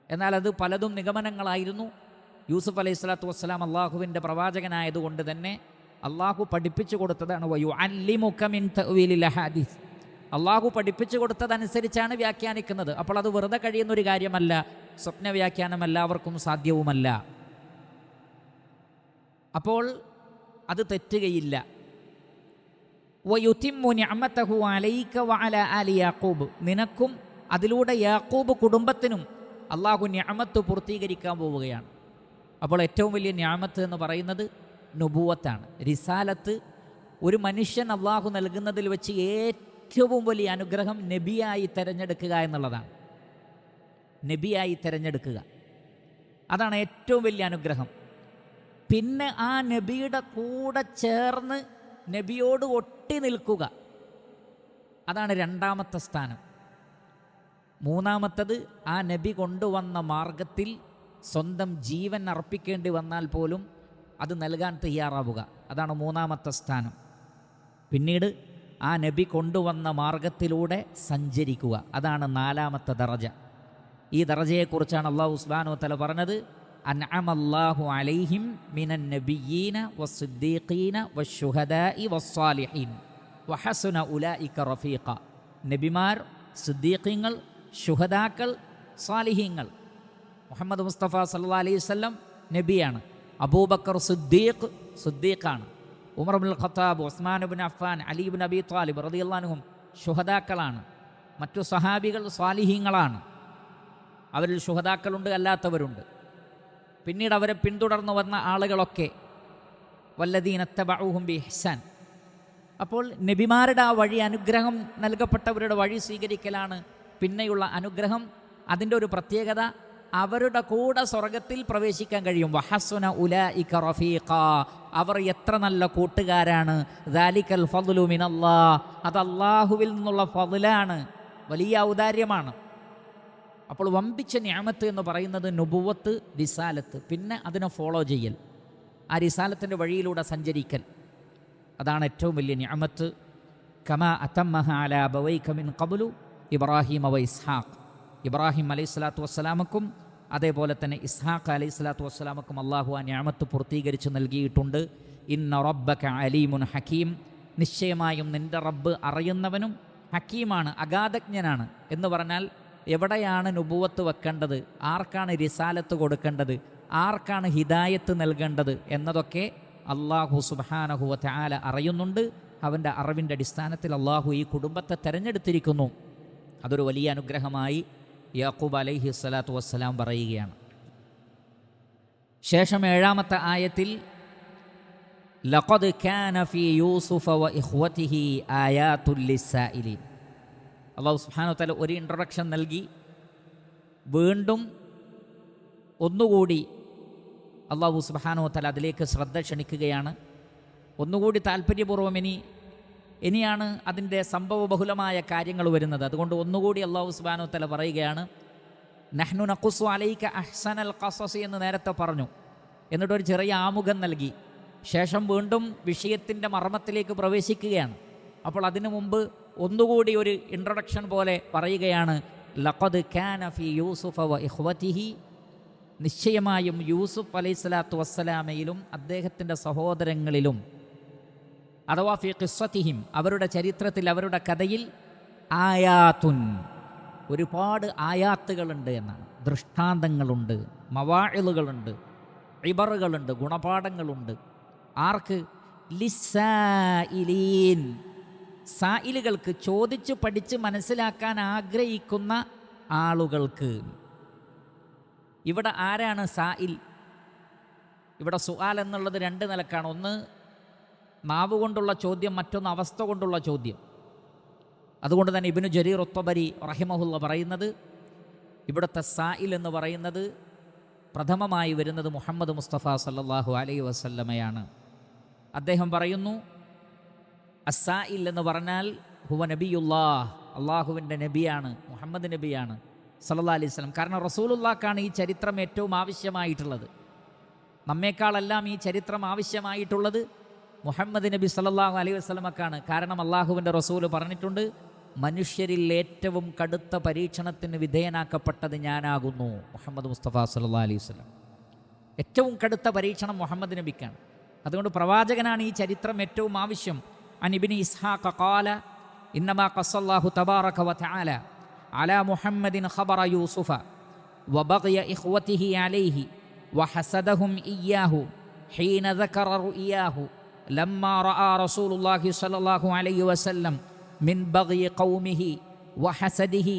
[SPEAKER 1] എന്നാൽ അത് പലതും നിഗമനങ്ങളായിരുന്നു. യൂസുഫ് അലൈഹി സ്വലാത്തു വസ്സലാം അള്ളാഹുവിൻ്റെ പ്രവാചകനായതുകൊണ്ട് തന്നെ അള്ളാഹു പഠിപ്പിച്ചു കൊടുത്തതാണ് വയുഅല്ലിമുക മിൻ തഅ്വീലിൽ അഹാദീസ്, അള്ളാഹു പഠിപ്പിച്ചു കൊടുത്തതനുസരിച്ചാണ് വ്യാഖ്യാനിക്കുന്നത്. അപ്പോൾ അത് വെറുതെ കഴിയുന്നൊരു കാര്യമല്ല, സ്വപ്ന വ്യാഖ്യാനം എല്ലാവർക്കും സാധ്യവുമല്ല. അപ്പോൾ അത് തെറ്റുകയില്ല. വയുതിമ്മു നിഅമതഹു അലൈക വഅല ആലി യാക്കൂബ്, നിനക്കും അതിലൂടെ യാക്കൂബ് കുടുംബത്തിനും അള്ളാഹു നിഅമത്ത് പൂർത്തീകരിക്കാൻ പോവുകയാണ്. അപ്പോൾ ഏറ്റവും വലിയ നിഅമത്ത് എന്ന് പറയുന്നത് നുബുവത്താണ്, റിസാലത്ത്. ഒരു മനുഷ്യൻ അള്ളാഹു നൽകുന്നതിൽ വെച്ച് ഏറ്റവും വലിയ അനുഗ്രഹം നബിയായി തിരഞ്ഞെടുക്കുക എന്നുള്ളതാണ്. നബിയായി തിരഞ്ഞെടുക്കുക, അതാണ് ഏറ്റവും വലിയ അനുഗ്രഹം. പിന്നെ ആ നബിയുടെ കൂടെ ചേർന്ന് നബിയോട് ഒട്ടി നിൽക്കുക, അതാണ് രണ്ടാമത്തെ സ്ഥാനം. മൂന്നാമത്തത് ആ നബി കൊണ്ടുവന്ന മാർഗത്തിൽ സ്വന്തം ജീവൻ അർപ്പിക്കേണ്ടി വന്നാൽ പോലും അത് നൽകാൻ തയ്യാറാവുക, അതാണ് മൂന്നാമത്തെ സ്ഥാനം. പിന്നീട് ആ നബി കൊണ്ടുവന്ന മാർഗത്തിലൂടെ സഞ്ചരിക്കുക, അതാണ് നാലാമത്തെ ദറജ. ഈ ദറജയെക്കുറിച്ചാണ് അല്ലാഹു സുബ്ഹാനഹു വ തആല പറഞ്ഞത്, അൻഅമല്ലാഹു അലൈഹിം മിനൻ നബിയ്യീന വസ്സിദ്ദീഖീന വശുഹദാഇ വസ്സാലിഹീൻ വഹസുന ഉലൈക റഫീഖ. നബിമാർ, സിദ്ദീഖീങ്ങൾ, ശുഹദാക്കൾ, സാലിഹീങ്ങൾ. മുഹമ്മദ് മുസ്തഫ സല്ലല്ലാഹു അലൈഹി വസല്ലം നബിയാണ്. അബൂബക്കർ സിദ്ദീഖാണ്. ഉമർ ഇബ്നുൽ ഖത്താബ്, ഉസ്മാൻ ഇബ്നു അഫ്ഫാൻ, അലി ഇബ്നു അബി ത്വാലിബ് റളിയല്ലാഹു അൻഹും ശുഹദാക്കളാണ്. മറ്റു സഹാബികൾ സ്വാലിഹീങ്ങളാണ്. അവരിൽ ശുഹദാക്കളുണ്ട്, അല്ലാത്തവരുണ്ട്. പിന്നീട് അവരെ പിന്തുടർന്നു വന്ന ആളുകളൊക്കെ വല്ലദീന തബഉഹും ബി ഇഹ്സാൻ. അപ്പോൾ നബിമാരുടെ ആ വഴി, അനുഗ്രഹം നൽകപ്പെട്ടവരുടെ വഴി സ്വീകരിക്കലാണ് പിന്നെയുള്ള അനുഗ്രഹം. അതിൻ്റെ ഒരു പ്രത്യേകത, അവരുടെ കൂടെ സ്വർഗത്തിൽ പ്രവേശിക്കാൻ കഴിയും. വഹസുന ഉലൈക റഫീഖ, അവർ എത്ര നല്ല കൂട്ടുകാരാണ്. ദാലിക്കൽ ഫദ്ലു മിനല്ലാഹ്, അത് അല്ലാഹുവിൽ നിന്നുള്ള ഫദ്ലാണ്, വലിയ ഔദാര്യമാണ്. അപ്പോൾ വമ്പിച്ച നിഅമത്ത് എന്ന് പറയുന്നത് നുബുവത്ത്, റിസാലത്ത്, പിന്നെ അതിനെ ഫോളോ ചെയ്യൽ, ആ റിസാലത്തിൻ്റെ വഴിയിലൂടെ സഞ്ചരിക്കൽ, അതാണ് ഏറ്റവും വലിയ നിഅമത്ത്. കമാ അതമ്മഹ അലാ അബവൈക മിൻ ഖബ്ലു ഇബ്രാഹിം വ ഇസ്ഹാഖ്. ഇബ്രാഹിം അലൈഹിസ്സലാത്തു വസ്സലാമക്കും അതേപോലെ തന്നെ ഇസ്ഹാഖ് അലൈഹിസ്സലാത്തു വസ്സലാമക്കും അള്ളാഹു ആ നിഅമത്ത് പൂർത്തീകരിച്ച് നൽകിയിട്ടുണ്ട്. ഇന്ന റബ്ബക അലീമുൻ ഹക്കീം, നിശ്ചയമായും നിൻ്റെ റബ്ബ് അറിയുന്നവനും ഹക്കീമാണ്, അഗാധജ്ഞനാണ്. എന്ന് പറഞ്ഞാൽ എവിടെയാണ് നുബുവത്ത് വെക്കേണ്ടത്, ആർക്കാണ് റിസാലത്ത് കൊടുക്കേണ്ടത്, ആർക്കാണ് ഹിദായത്ത് നൽകേണ്ടത് എന്നതൊക്കെ അള്ളാഹു സുബ്ഹാനഹു വ തആല അറിയുന്നുണ്ട്. അവൻ്റെ അറിവിൻ്റെ അടിസ്ഥാനത്തിൽ അള്ളാഹു ഈ കുടുംബത്തെ തിരഞ്ഞെടുത്തിരിക്കുന്നു. അതൊരു വലിയ അനുഗ്രഹമായി യാക്കൂബ് അലൈഹി സ്വലാത്തു വസ്സലാം പറയുകയാണ്. ശേഷം 7-ാമത്തെ ആയത്തിൽ ലഖദ് കാന ഫീ യൂസുഫ വ ഇഖ്വതിഹി ആയാത്തുൽ ലിസ്സായിലീൻ. അള്ളാഹു സുബ്ഹാനഹു വ തആല ഒരു ഇൻട്രൊഡക്ഷൻ നൽകി. വീണ്ടും ഒന്നുകൂടി അള്ളാഹു സുബ്ഹാനഹു വ തആല അതിലേക്ക് ശ്രദ്ധ ക്ഷണിക്കുകയാണ്. ഒന്നുകൂടി താല്പര്യപൂർവ്വം ഇനിയാണ് അതിൻ്റെ സംഭവബഹുലമായ കാര്യങ്ങൾ വരുന്നത്. അതുകൊണ്ട് ഒന്നുകൂടി അള്ളാഹു സുബ്ഹാനഹു വ തആല പറയുകയാണ്, നഹ്നു നഖുസ്സു അലൈക അഹ്സനൽ ഖസസ് എന്ന് നേരത്തെ പറഞ്ഞു. എന്നിട്ടൊരു ചെറിയ ആമുഖം നൽകി. ശേഷം വീണ്ടും വിഷയത്തിൻ്റെ മർമ്മത്തിലേക്ക് പ്രവേശിക്കുകയാണ്. അപ്പോൾ അതിനു മുമ്പ് ഒന്നുകൂടി ഒരു ഇൻട്രൊഡക്ഷൻ പോലെ പറയുകയാണ്, ലഖദ് കാന ഫീ യൂസുഫ വ ഇഖ്വതിഹി, നിശ്ചയമായും യൂസുഫ് അലൈഹിസ്സലാത്തു വസ്സലാമയിലും അദ്ദേഹത്തിൻ്റെ സഹോദരങ്ങളിലും, അഥവാ ഫീ ഖിസ്സതിഹിം, അവരുടെ ചരിത്രത്തിൽ, അവരുടെ കഥയിൽ, ആയാത്തുൻ, ഒരുപാട് ആയാത്തുകളുണ്ട് എന്നാണ്. ദൃഷ്ടാന്തങ്ങളുണ്ട്, മവാഇളുകളുണ്ട്, ഇബറുകളുണ്ട്, ഗുണപാഠങ്ങളുണ്ട്. ആർക്ക്? ലിസ്സായിലീൻ, സായിലുകൾക്ക്, ചോദിച്ച് പഠിച്ച് മനസ്സിലാക്കാൻ ആഗ്രഹിക്കുന്ന ആളുകൾക്ക്. ഇവിടെ ആരാണ് സായിൽ? ഇവിടെ സുആൽ എന്നുള്ളത് 2 നിലക്കാണ്. ഒന്ന് നാവ് കൊണ്ടുള്ള ചോദ്യം, മറ്റൊന്ന് അവസ്ഥ കൊണ്ടുള്ള ചോദ്യം. അതുകൊണ്ട് തന്നെ ഇബ്നു ജരീർ അത്ബരി റഹിമഹുള്ള പറയുന്നത്, ഇവിടുത്തെ സായിൽ എന്ന് പറയുന്നത് പ്രഥമമായി വരുന്നത് മുഹമ്മദ് മുസ്തഫ സല്ലല്ലാഹു അലൈഹി വസല്ലമയാണ്. അദ്ദേഹം പറയുന്നു, അസ്സായിൽ എന്ന് പറഞ്ഞാൽ ഹുവ നബിയുല്ലാഹ്, അള്ളാഹുവിൻ്റെ നബിയാണ്, മുഹമ്മദ് നബിയാണ് സല്ലല്ലാഹു അലൈഹി വസല്ലം. കാരണം റസൂലുള്ളാഹിക്കാണ് ഈ ചരിത്രം ഏറ്റവും ആവശ്യമായിട്ടുള്ളത്. നമ്മേക്കാളെല്ലാം ഈ ചരിത്രം ആവശ്യമായിട്ടുള്ളത് മുഹമ്മദ് നബി സല്ലല്ലാഹു അലൈഹി വസല്ലമക്കാണ്. കാരണം അള്ളാഹുവിൻ്റെ റസൂൽ പറഞ്ഞിട്ടുണ്ട്, മനുഷ്യരിൽ ഏറ്റവും കടുത്ത പരീക്ഷണത്തിന് വിധേയനാക്കപ്പെട്ടത് ഞാനാകുന്നു. മുഹമ്മദ് മുസ്തഫ സല്ലല്ലാഹു അലൈഹി വസല്ലം. ഏറ്റവും കടുത്ത പരീക്ഷണം മുഹമ്മദ് നബിക്കാണ്. അതുകൊണ്ട് പ്രവാചകനാണ് ഈ ചരിത്രം ഏറ്റവും ആവശ്യം. അൻ ഇബ്നു ഇസ്ഹാഖ ഖാല ഇന്നമാ ഖസ്സല്ലാഹു തബാറക വ തആല അലാ മുഹമ്മദിൻ ഖബറ യൂസുഫ വബഗ്യ ഇഖ്വതിഹി അലൈഹി വഹസദഹും ഇയ്യാഹു ഹീന ദകറ റുഇയാഹു ലമ്മാ റഅ റസൂലുള്ളാഹി സ്വല്ലല്ലാഹു അലൈഹി വസല്ലം മിൻ ബഗ്യി ഖൗമിഹി വഹസദിഹി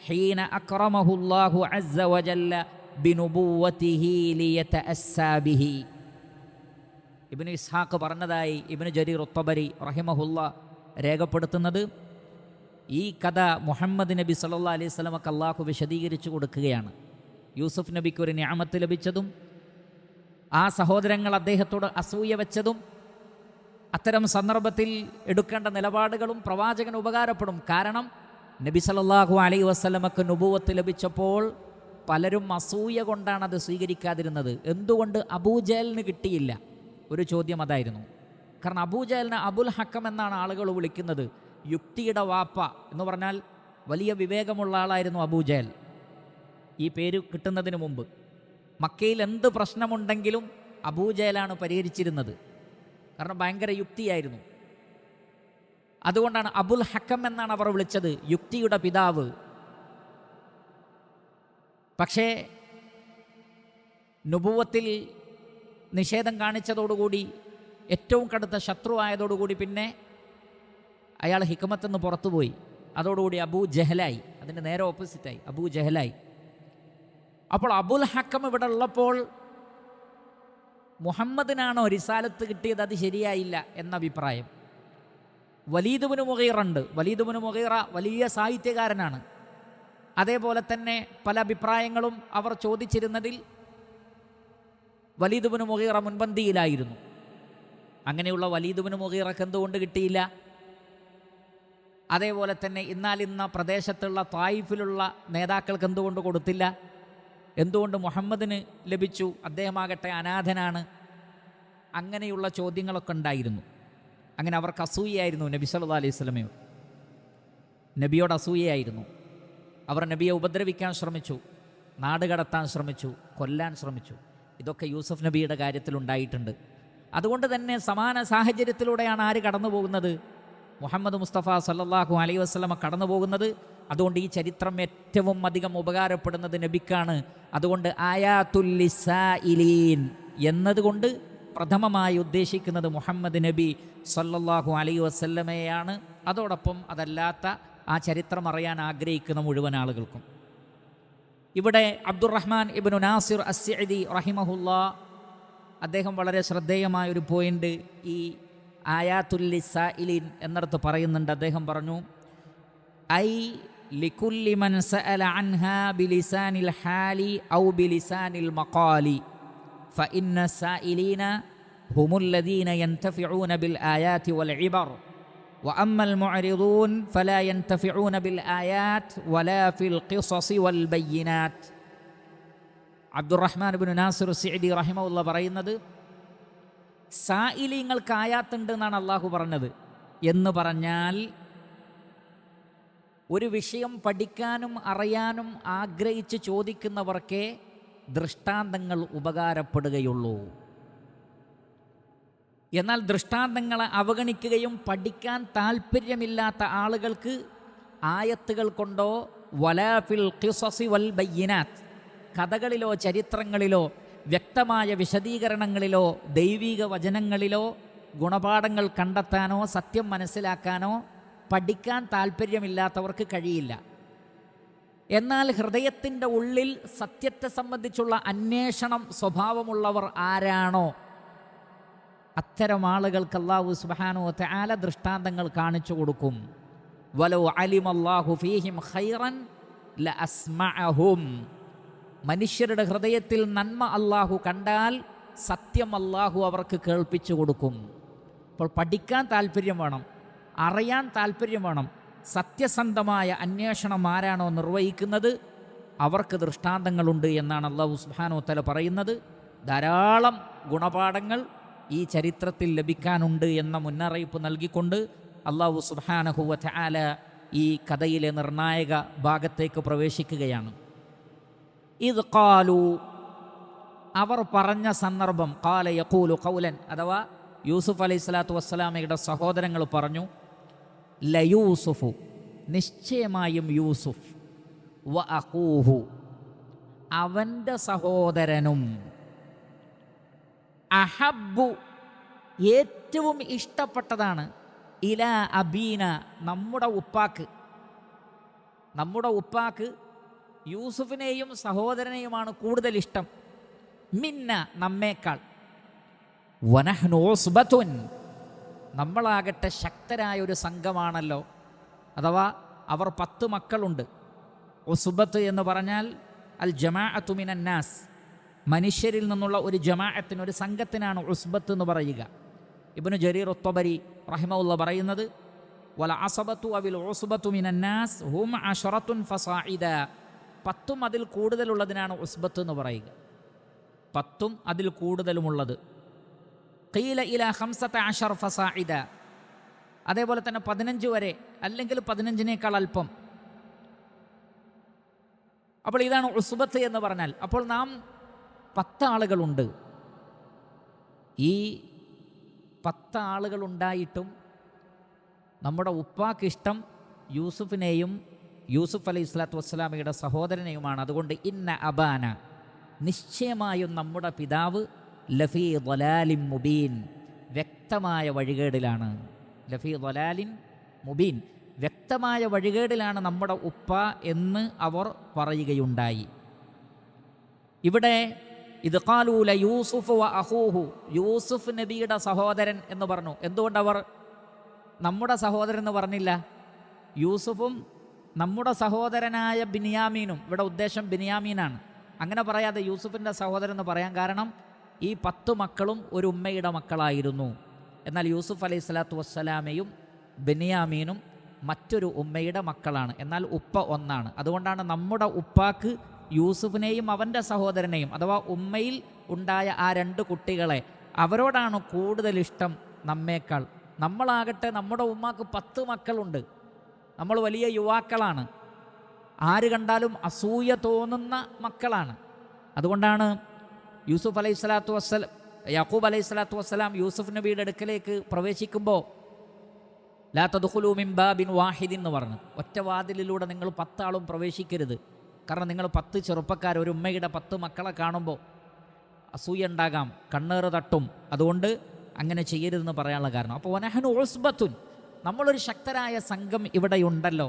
[SPEAKER 1] ഹീന അക്രമഹുല്ലാഹു അസ്സ വജല്ല ബിനുബുവ്വതിഹി ലിയതഅസ്സാ ബിഹി. ഇബ്നു ഇസ്ഹാഖ് പറഞ്ഞതായി ഇബ്നു ജരീർ അത്ബരി റഹിമഹുല്ല രേഖപ്പെടുത്തുന്നത്, ഈ കഥ മുഹമ്മദ് നബി സല്ലല്ലാഹു അലൈഹി വസല്ലമക്ക് അല്ലാഹു വിശദീകരിച്ചു കൊടുക്കുകയാണ്. യൂസുഫ് നബിക്ക് ഒരു നിഅമത്ത് ലഭിച്ചതും, ആ സഹോദരങ്ങൾ അദ്ദേഹത്തോട് അസൂയ വെച്ചതും, അത്തരം സന്ദർഭത്തിൽ എടുക്കേണ്ട നിലപാടുകളും പ്രവാചകന് ഉപകാരപ്പെടും. കാരണം നബി സല്ലല്ലാഹു അലൈഹി വസല്ലമക്ക് നുബുവത്ത് ലഭിച്ചപ്പോൾ പലരും അസൂയ കൊണ്ടാണ് അത് സ്വീകരിക്കാതിരുന്നത്. എന്തുകൊണ്ട് അബൂജഹലിന് കിട്ടിയില്ല? ഒരു ചോദ്യം അതായിരുന്നു. കാരണം അബൂജഹലിനെ അബുൽ ഹക്കം എന്നാണ് ആളുകൾ വിളിക്കുന്നത്. യുക്തിയുടെ വാപ്പ എന്ന് പറഞ്ഞാൽ വലിയ വിവേകമുള്ള ആളായിരുന്നു അബൂജഹൽ. ഈ പേര് കിട്ടുന്നതിന് മുമ്പ് മക്കയിൽ എന്ത് പ്രശ്നമുണ്ടെങ്കിലും അബൂജഹലാണ് പരിഹരിച്ചിരുന്നത്. കാരണം ഭയങ്കര യുക്തിയായിരുന്നു. അതുകൊണ്ടാണ് അബുൽ ഹക്കം എന്നാണ് അവർ വിളിച്ചത്, യുക്തിയുടെ പിതാവ്. പക്ഷേ നുബുവത്തിൽ നിഷേധം കാണിച്ചതോടുകൂടി ഏറ്റവും കടുത്ത ശത്രു ആയതോടുകൂടി പിന്നെ അയാൾ ഹിക്മത്തിൽ നിന്ന് പുറത്തുപോയി. അതോടുകൂടി അബൂ ജഹലായി, അതിൻ്റെ നേരെ ഓപ്പോസിറ്റായി അബൂ ജഹലായി. അപ്പോൾ അബുൽ ഹക്കം ഇവിടെ ഉള്ളപ്പോൾ മുഹമ്മദിനാണോ റിസാലത്ത് കിട്ടിയത്, അത് ശരിയായില്ല എന്ന അഭിപ്രായം. വലീദ് ഇബ്നു മുഗീറ ഉണ്ട്. വലീദ് ഇബ്നു മുഗീറ വലിയ സാഹിത്യകാരനാണ്. അതേപോലെ തന്നെ പല അഭിപ്രായങ്ങളും അവർ ചോദിച്ചിരുന്നതിൽ വലീദ് ഇബ്നു മുഗീറ മുൻപന്തിയിലായിരുന്നു. അങ്ങനെയുള്ള വലീദ് ഇബ്നു മുഗീറക്ക് എന്തുകൊണ്ട് കിട്ടിയില്ല? അതേപോലെ തന്നെ ഇന്ന പ്രദേശത്തുള്ള ത്വായിഫിലുള്ള നേതാക്കൾക്ക് എന്തുകൊണ്ട് കൊടുത്തില്ല? എന്തുകൊണ്ട് മുഹമ്മദിന് ലഭിച്ചു? അദ്ദേഹമാകട്ടെ അനാഥനാണ്. അങ്ങനെയുള്ള ചോദ്യങ്ങളൊക്കെ ഉണ്ടായിരുന്നു. അങ്ങനെ അവർക്ക് അസൂയയായിരുന്നു നബി സല്ലല്ലാഹു അലൈഹി വസല്ലമയോട്. നബിയോട് അസൂയയായിരുന്നു. അവർ നബിയെ ഉപദ്രവിക്കാൻ ശ്രമിച്ചു, നാട് കടത്താൻ ശ്രമിച്ചു, കൊല്ലാൻ ശ്രമിച്ചു. ഇതൊക്കെ യൂസുഫ് നബിയുടെ കാര്യത്തിലുണ്ടായിട്ടുണ്ട്. അതുകൊണ്ട് തന്നെ സമാന സാഹചര്യത്തിലൂടെയാണ് ആര് കടന്നു പോകുന്നത്? മുഹമ്മദ് മുസ്തഫ സല്ലല്ലാഹു അലൈഹി വസല്ലമ കടന്നു പോകുന്നത്. അതുകൊണ്ട് ഈ ചരിത്രം ഏറ്റവും അധികം ഉപകാരപ്പെടുന്നത് നബിക്കാണ്. അതുകൊണ്ട് ആയാത്തുൽ ലിസായിലീൻ എന്നതുകൊണ്ട് പ്രഥമമായി ഉദ്ദേശിക്കുന്നത് മുഹമ്മദ് നബി സല്ലല്ലാഹു അലൈഹി വസല്ലമയെയാണ്. അതോടൊപ്പം അതല്ലാത്ത ആ ചരിത്രം അറിയാൻ ആഗ്രഹിക്കുന്ന മുഴുവൻ ആളുകൾക്കും. ഇവിടെ അബ്ദുറഹ്മാൻ ഇബ്നു നാസിർ അസ്സിഅദി റഹിമഹുല്ലാ അദ്ദേഹം വളരെ ശ്രദ്ധേയമായൊരു പോയിന്റ് ഈ ആയാത്തുൽ ലിസായിലീൻ എന്നിടത്ത് പറയുന്നുണ്ട്. അദ്ദേഹം പറഞ്ഞു, ഐ ലികുല്ലി മൻ സഅല അൻഹാ ബിലിസാനിൽ ഹാലി ഔ ബിലിസാനിൽ മഖാലി ഫഇന്ന സായിലീന ഹുമുല്ലദീന യൻതഫിഊന ബിൽ ആയാതി വൽ ഇബർ വഅമ്മൽ മുഅ്രിദൂൻ ഫലാ യൻതഫിഊന ബിൽ ആയാത് വലാ ഫിൽ ഖിസസി വൽ ബയ്യിനാത്ത്. അബ്ദുറഹ്മാൻ ഇബ്നു നാസിർ അസ്സിഅദി റഹിമഹുല്ലാഹ് പറയുന്നത്, സായിലിങ്ങൾക്ക് ആയാത്തുണ്ട് എന്നാണ് അള്ളാഹു പറഞ്ഞത്. എന്ന് പറഞ്ഞാൽ ഒരു വിഷയം പഠിക്കാനും അറിയാനും ആഗ്രഹിച്ച് ചോദിക്കുന്നവർക്കേ ദൃഷ്ടാന്തങ്ങൾ ഉപകാരപ്പെടുകയുള്ളൂ. എന്നാൽ ദൃഷ്ടാന്തങ്ങളെ അവഗണിക്കുകയും പഠിക്കാൻ താല്പര്യമില്ലാത്ത ആളുകൾക്ക് ആയത്തുകൾ കൊണ്ടോ വലാ ഫിൽ ഖിസസി വൽ ബയ്യിനാത്ത്, കഥകളിലോ ചരിത്രങ്ങളിലോ വ്യക്തമായ വിശദീകരണങ്ങളിലോ ദൈവിക വചനങ്ങളിലോ ഗുണപാഠങ്ങൾ കണ്ടെത്താനോ സത്യം മനസ്സിലാക്കാനോ പഠിക്കാൻ താല്പര്യമില്ലാത്തവർക്ക് കഴിയില്ല. എന്നാൽ ഹൃദയത്തിൻ്റെ ഉള്ളിൽ സത്യത്തെ സംബന്ധിച്ചുള്ള അന്വേഷണം സ്വഭാവമുള്ളവർ ആരാണോ അത്തരം ആളുകൾക്ക് അല്ലാഹു സുബ്ഹാനഹു വ തആല ദൃഷ്ടാന്തങ്ങൾ കാണിച്ചു കൊടുക്കും. വലൗ അലിമല്ലാഹു ഫീഹിം ഖൈറൻ ലഅസ്മഅഹും, മനുഷ്യരുടെ ഹൃദയത്തിൽ നന്മ അല്ലാഹു കണ്ടാൽ സത്യം അല്ലാഹു അവർക്ക് കേൾപ്പിച്ചു കൊടുക്കും. അപ്പോൾ പഠിക്കാൻ താല്പര്യം വേണം, അറിയാൻ താല്പര്യം വേണം. സത്യസന്ധമായ അന്വേഷണം ആരാണോ നിർവഹിക്കുന്നത് അവർക്ക് ദൃഷ്ടാന്തങ്ങളുണ്ട് എന്നാണ് അല്ലാഹു സുബ്ഹാനഹു വ തആല പറയുന്നത്. ധാരാളം ഗുണപാഠങ്ങൾ ഈ ചരിത്രത്തിൽ ലഭിക്കാനുണ്ട് എന്ന മുന്നറിയിപ്പ് നൽകിക്കൊണ്ട് അല്ലാഹു സുബ്ഹാനഹു വ തആല ഈ കഥയിലെ നിർണായക ഭാഗത്തേക്ക് പ്രവേശിക്കുകയാണ്. ഇത് ഖാലു, അവർ പറഞ്ഞ സന്ദർഭം, ഖാല യഖൂലു ഖൗലൻ, അഥവാ യൂസുഫ് അലൈഹി സ്വലാത്തു വസ്സലാമയുടെ സഹോദരങ്ങൾ പറഞ്ഞു, ലയൂസുഫു, നിശ്ചയമായും യൂസുഫ്, വ അഖൂഹു, അവൻ്റെ സഹോദരനും, അഹബ്ബു, ഏറ്റവും ഇഷ്ടപ്പെട്ടതാണ്, ഇലാ അബീന, നമ്മുടെ ഉപ്പാക്ക് യൂസുഫിനെയും സഹോദരനെയുമാണ് കൂടുതൽ ഇഷ്ടം, മിന്ന, നമ്മേക്കാൾ, വനഹ്നു ഉസ്ബത്തുൻ, നമ്മളാകട്ടെ ശക്തരായ ഒരു സംഘമാണല്ലോ. അഥവാ അവർ 10 മക്കളുണ്ട്. ഉസ്ബത്ത് എന്ന് പറഞ്ഞാൽ അൽ ജമാഅത്തു മിനന്നാസ്, മനുഷ്യരിൽ നിന്നുള്ള ഒരു ജമാഅത്തിന്, ഒരു സംഘത്തിനാണ് ഉസ്ബത്ത് എന്ന് പറയുക. ഇബ്നു ജരീർ അത്തൊബരി റഹിമഹുല്ലാഹ് പറയുന്നത്, വല അസബത്തു അവിൽ ഉസ്ബത്തു മിനന്നാസ് ഹും അശറത്തുൻ ഫസാഇദ, 10 അതിൽ കൂടുതലുള്ളതിനാണ് ഉസ്ബത്ത് എന്ന് പറയുക. 10 അതിൽ കൂടുതലുമുള്ളത്. ഖീല ഇലാ 15 ഫസാഇദ, അതേപോലെ തന്നെ 15 വരെ, അല്ലെങ്കിൽ 15നേക്കാൾ അല്പം. അപ്പോൾ ഇതാണ് ഉസ്ബത്ത് എന്ന് പറഞ്ഞാൽ. അപ്പോൾ നാം 10 ആളുകളുണ്ട്. ഈ 10 ആളുകളുണ്ടായിട്ടും നമ്മുടെ ഉപ്പാക്കിഷ്ടം യൂസുഫിനെയും യൂസുഫ് അലൈഹി സ്വലാത്തു വസ്സലാമയുടെ സഹോദരനെയുമാണ്. അതുകൊണ്ട് ഇന്ന അബാന, നിശ്ചയമായും നമ്മുടെ പിതാവ് ലഫീ ളലാലിൻ മുബീൻ, വ്യക്തമായ വഴികേടിലാണ്. ലഫീ ളലാലിൻ മുബീൻ, വ്യക്തമായ വഴികേടിലാണ് നമ്മുടെ ഉപ്പ എന്ന് അവർ പറയുകയുണ്ടായി. ഇവിടെ ഇത് ഖാലൂല യൂസുഫ് വ അഖൂഹു, യൂസുഫ് നബിയുടെ സഹോദരൻ എന്ന് പറഞ്ഞു. എന്തുകൊണ്ടവർ നമ്മുടെ സഹോദരൻ എന്ന് പറഞ്ഞില്ല? യൂസുഫും നമ്മുടെ സഹോദരനായ ബിനിയാമീനും, ഇവിടെ ഉദ്ദേശം ബിനിയാമീനാണ്. അങ്ങനെ പറയാതെ യൂസുഫിൻ്റെ സഹോദരൻ എന്ന് പറയാൻ കാരണം ഈ 10 മക്കളും ഒരു ഉമ്മയുടെ മക്കളായിരുന്നു. എന്നാൽ യൂസുഫ് അലൈഹി സ്വലാത്തു വസ്സലാമയും ബിനിയാമീനും മറ്റൊരു ഉമ്മയുടെ മക്കളാണ്. എന്നാൽ ഉപ്പ ഒന്നാണ്. അതുകൊണ്ടാണ് നമ്മുടെ ഉപ്പാക്ക് യൂസുഫിനെയും അവൻ്റെ സഹോദരനെയും അഥവാ ഉമ്മയിൽ ഉണ്ടായ ആ 2 കുട്ടികളെ അവരോടാണ് കൂടുതൽ ഇഷ്ടം നമ്മേക്കാൾ. നമ്മളാകട്ടെ നമ്മുടെ ഉമ്മാക്ക് 10 മക്കളുണ്ട്, നമ്മൾ വലിയ യുവാക്കളാണ്, ആര് കണ്ടാലും അസൂയ തോന്നുന്ന മക്കളാണ്. അതുകൊണ്ടാണ് യൂസുഫ് അലൈഹി സ്വലാത്തു വസ്സലാം, യാക്കൂബ് അലൈഹി സ്വലാത്തു വസ്സലാം യൂസുഫ് നബിയുടെ അടുക്കലേക്ക് പ്രവേശിക്കുമ്പോൾ ലാ തദ്ഖുലൂ മിൻ ബാബിൻ വാഹിദിൻ എന്ന് പറഞ്ഞു, ഒറ്റ വാതിലിലൂടെ നിങ്ങൾ 10 ആളും പ്രവേശിക്കരുത്. കാരണം നിങ്ങൾ 10 ചെറുപ്പക്കാർ ഒരു ഉമ്മയുടെ 10 മക്കളെ കാണുമ്പോൾ അസൂയ ഉണ്ടാകാം, കണ്ണേറ് തട്ടും. അതുകൊണ്ട് അങ്ങനെ ചെയ്യരുതെന്ന് പറയാനുള്ള കാരണം. അപ്പോൾ വനഹനു ഉസ്ബത്തുൻ, നമ്മളൊരു ശക്തരായ സംഘം ഇവിടെയുണ്ടല്ലോ,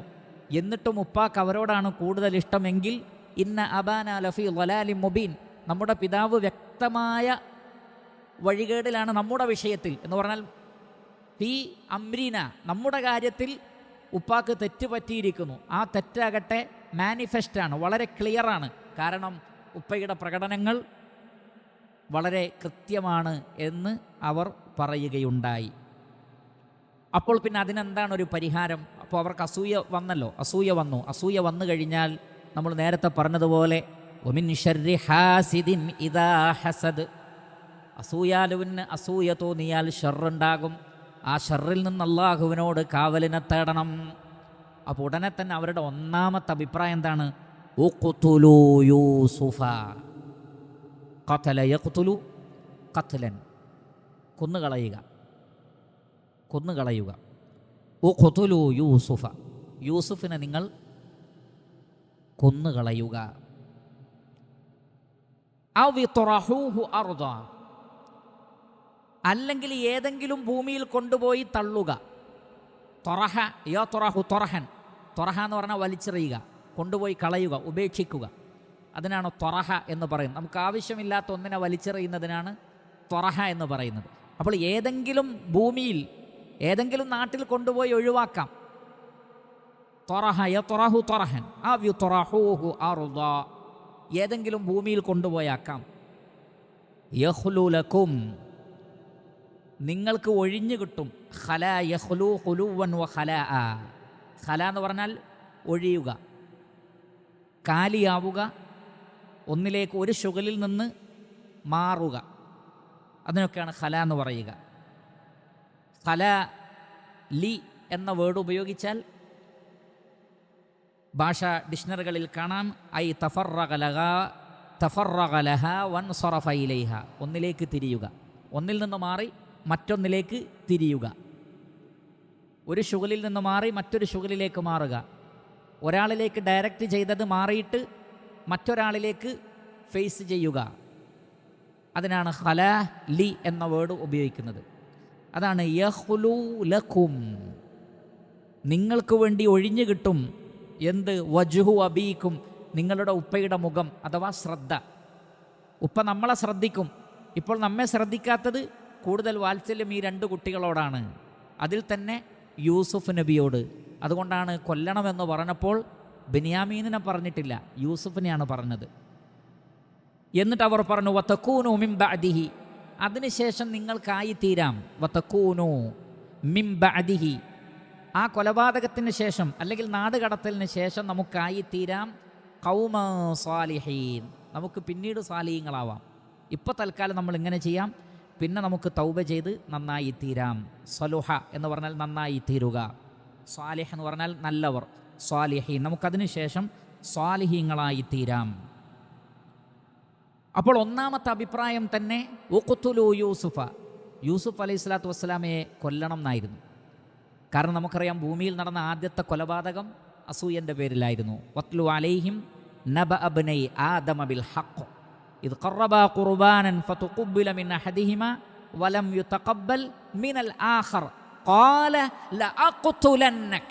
[SPEAKER 1] എന്നിട്ടും ഉപ്പാക്ക് അവരോടാണ് കൂടുതൽ ഇഷ്ടമെങ്കിൽ ഇന്ന അബാന ലഫീ ളലാലിൻ മുബീൻ, നമ്മുടെ പിതാവ് വ്യക്തമായ വഴികേടിലാണ് നമ്മുടെ വിഷയത്തിൽ എന്ന് പറഞ്ഞാൽ ഫീ അംരീന, നമ്മുടെ കാര്യത്തിൽ ഉപ്പാക്ക് തെറ്റ് പറ്റിയിരിക്കുന്നു. ആ തെറ്റാകട്ടെ മാനിഫെസ്റ്റാണ്, വളരെ ക്ലിയറാണ്. കാരണം ഉപ്പയുടെ പ്രകടനങ്ങൾ വളരെ കൃത്യമാണ് എന്ന് അവർ പറയുകയുണ്ടായി. അപ്പോൾ പിന്നെ അതിനെന്താണ് ഒരു പരിഹാരം? അപ്പോൾ അവർക്ക് അസൂയ വന്നല്ലോ, അസൂയ വന്നു കഴിഞ്ഞാൽ നമ്മൾ നേരത്തെ പറഞ്ഞതുപോലെ വമിൻ ശർരി ഹാസിദിൻ ഇദാ ഹസദ്, അസൂയാലുവിന് അസൂയ തോന്നിയാൽ ഷർറുണ്ടാകും. ആ ഷർറിൽ നിന്ന് അല്ലാഹുവിനോട് കാവലിനെ തേടണം. അപ്പോൾ ഉടനെ തന്നെ അവരുടെ ഒന്നാമത്തെ അഭിപ്രായം എന്താണ്? ഉഖ്തുലൂ യൂസുഫ, ഖതല യഖ്തുലു ഖത്ലൻ, കൊന്നുകളയുക. ഉഖ്തുലൂ യൂസുഫ, യൂസുഫിനെ നിങ്ങൾ കൊന്നുകളയുക. ഔ ഇത്റഹൂഹു അർദ, അല്ലെങ്കിൽ ഏതെങ്കിലും ഭൂമിയിൽ കൊണ്ടുപോയി തള്ളുക. തൊറഹ യത്റഹു തൊറഹൻ, തൊറഹ എന്ന് പറഞ്ഞാൽ വലിച്ചെറിയുക, കൊണ്ടുപോയി കളയുക, ഉപേക്ഷിക്കുക. അതിനാണ് തൊറഹ എന്ന് പറയുന്നത്. നമുക്ക് ആവശ്യമില്ലാത്ത ഒന്നിനെ വലിച്ചെറിയുന്നതിനാണ് തൊറഹ എന്ന് പറയുന്നത്. അപ്പോൾ ഏതെങ്കിലും ഭൂമിയിൽ ഏതെങ്കിലും നാട്ടിൽ കൊണ്ടുപോയി ഒഴിവാക്കാം. തൊറഹ യത്റഹു തൊറഹൻ ഔ യത്റഹൂഹു അർദ, ഏതെങ്കിലും ഭൂമിയിൽ കൊണ്ടുപോയാക്കാം. യഖ്ലു ലക്കും, നിങ്ങൾക്ക് ഒഴിഞ്ഞു കിട്ടും. ഖല യഖ്ലു ഖുലുവൻ വ ഖലാഅ, ഖല എന്ന് പറഞ്ഞാൽ ഒഴിയുക, കാലിയാവുക, ഒന്നിലേക്ക് ഒരു ശുഗലിൽ നിന്ന് മാറുക, അതിനൊക്കെയാണ് ഖല എന്ന് പറയുക. ഖല ലി എന്ന വേർഡ് ഉപയോഗിച്ചാൽ ഭാഷാ ഡിക്ഷണറികളിൽ കാണാം ഐ തഫറഗ ലഹ വൻസറഫ ഇലൈഹ, ഒന്നിലേക്ക് തിരിയുക, ഒന്നിൽ നിന്ന് മാറി മറ്റൊന്നിലേക്ക് തിരിയുക, ഒരു ശുഗലിൽ നിന്ന് മാറി മറ്റൊരു ശുഗലിലേക്ക് മാറുക, ഒരാളിലേക്ക് ഡയറക്റ്റ് ചെയ്തത് മാറിയിട്ട് മറ്റൊരാളിലേക്ക് ഫേസ് ചെയ്യുക. അതിനാണ് ഖല ലി എന്ന വേർഡ് ഉപയോഗിക്കുന്നത്. അതാണ് യഖ്ലു ലക്കും, നിങ്ങൾക്ക് വേണ്ടി ഒഴിഞ്ഞു കിട്ടും. എന്ത്? വജ്ഹു അബീക്കും, നിങ്ങളുടെ ഉപ്പയുടെ മുഖം അഥവാ ശ്രദ്ധ. ഉപ്പ നമ്മളെ ശ്രദ്ധിക്കും. ഇപ്പോൾ നമ്മെ ശ്രദ്ധിക്കാത്തത് കൂടുതൽ വാത്സല്യം ഈ 2 കുട്ടികളോടാണ്, അതിൽ തന്നെ യൂസുഫ് നബിയോട്. അതുകൊണ്ടാണ് കൊല്ലണമെന്ന് പറഞ്ഞപ്പോൾ ബെന്യാമീനിനെ പറഞ്ഞിട്ടില്ല, യൂസുഫിനെയാണ് പറഞ്ഞത്. എന്നിട്ട് അവർ പറഞ്ഞു വതകൂനു മിൻ ബഅദിഹി, അതിനുശേഷം നിങ്ങൾക്കായിത്തീരാം. വതകൂനു മിൻ ബഅദിഹി, ആ കൊലപാതകത്തിന് ശേഷം അല്ലെങ്കിൽ നാടുകടത്തലിന് ശേഷം നമുക്കായിത്തീരാം ഖൗമ സാലിഹീൻ, നമുക്ക് പിന്നീട് സാലിഹീങ്ങളാവാം. ഇപ്പോൾ തൽക്കാലം നമ്മൾ ഇങ്ങനെ ചെയ്യാം, പിന്നെ നമുക്ക് തൗബ ചെയ്ത് നന്നായിത്തീരാം. സലുഹ എന്ന് പറഞ്ഞാൽ നന്നായിത്തീരുക, സാലിഹ് എന്ന് പറഞ്ഞാൽ നല്ലവർ, സാലിഹീൻ, നമുക്കതിന് ശേഷം സാലിഹീങ്ങളായിത്തീരാം. അപ്പോൾ ഒന്നാമത്തെ അഭിപ്രായം തന്നെ ഉഖ്തുലു യൂസുഫ, യൂസുഫ് അലൈഹി സ്വലാത്തു വസ്സലാമയെ കൊല്ലണം എന്നായിരുന്നു. കാരണം നമുക്കറിയാം ഭൂമിയിൽ നടന്ന ആദ്യത്തെ കൊലപാതകം അസൂയൻ്റെ പേരിലായിരുന്നു. വത്ലു അലൈഹിം നബഅ ഇബ്നൈ ആദമ ബിൽ ഹഖ് ഇദ് ഖറബാ ഖുർബാനൻ ഫതുഖുബ്ബില മിൻ അഹദിഹിമ വലം യുതഖബ്ബൽ മിനൽ ആഖർ ഖാല ലഅഖ്തുലന്നക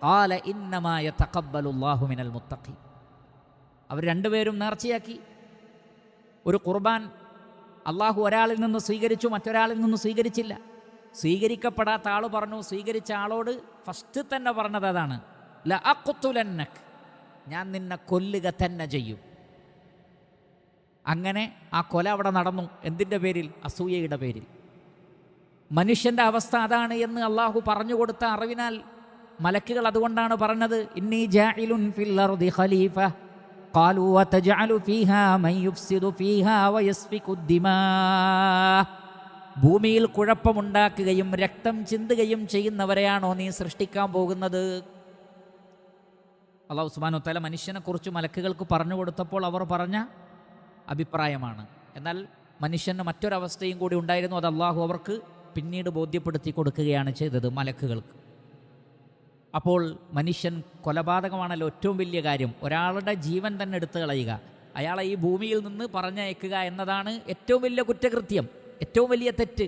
[SPEAKER 1] ഖാല ഇന്നമാ യതഖബ്ബലുല്ലാഹു മിനൽ മുത്തഖീൻ. അവർ രണ്ടുപേരും നേർച്ചയാക്കി. ഒരു ഖുർബാൻ അള്ളാഹു ഒരാളിൽ നിന്ന് സ്വീകരിച്ചു, മറ്റൊരാളിൽ നിന്ന് സ്വീകരിച്ചില്ല. സ്വീകരിക്കപ്പെടാത്ത ആൾ പറഞ്ഞു, സ്വീകരിച്ച ആളോട് ഫസ്റ്റ് തന്നെ പറഞ്ഞത് അതാണ്, ലഅഖ്തുലന്നക, ഞാൻ നിന്നെ കൊല്ലുക തന്നെ ചെയ്യും. അങ്ങനെ ആ കൊല അവിടെ നടന്നു. എന്തിൻ്റെ പേരിൽ? അസൂയയുടെ പേരിൽ. മനുഷ്യൻ്റെ അവസ്ഥ അതാണ് എന്ന് അള്ളാഹു പറഞ്ഞു കൊടുത്ത അറിവിനാൽ മലക്കുകൾ അതുകൊണ്ടാണ് പറഞ്ഞത്, ഇന്നി ജാഇലുൻ ഫിൽ അർദി ഖലീഫ ഖാലൂ വതജഅലു ഫീഹാ മൻ യുഫ്സിദു ഫീഹാ വയസ്ഫികു ദിമാ. ഭൂമിയിൽ കുഴപ്പമുണ്ടാക്കുകയും രക്തം ചിന്തുകയും ചെയ്യുന്നവരെയാണോ നീ സൃഷ്ടിക്കാൻ പോകുന്നത്? അല്ലാഹു സുബ്ഹാനഹു വ തആല മനുഷ്യനെക്കുറിച്ച് മലക്കുകൾക്ക് പറഞ്ഞു കൊടുത്തപ്പോൾ അവർ പറഞ്ഞ അഭിപ്രായമാണ്. എന്നാൽ മനുഷ്യന് മറ്റൊരവസ്ഥയും കൂടി ഉണ്ടായിരുന്നു. അത് അള്ളാഹു അവർക്ക് പിന്നീട് ബോധ്യപ്പെടുത്തി കൊടുക്കുകയാണ് ചെയ്തത് മലക്കുകൾക്ക്. അപ്പോൾ മനുഷ്യൻ കൊലപാതകമാണല്ലോ ഏറ്റവും വലിയ കാര്യം. ഒരാളുടെ ജീവൻ തന്നെ എടുത്തു കളയുക, അയാളെ ഈ ഭൂമിയിൽ നിന്ന് പറഞ്ഞയക്കുക എന്നതാണ് ഏറ്റവും വലിയ കുറ്റകൃത്യം, ഏറ്റവും വലിയ തെറ്റ്.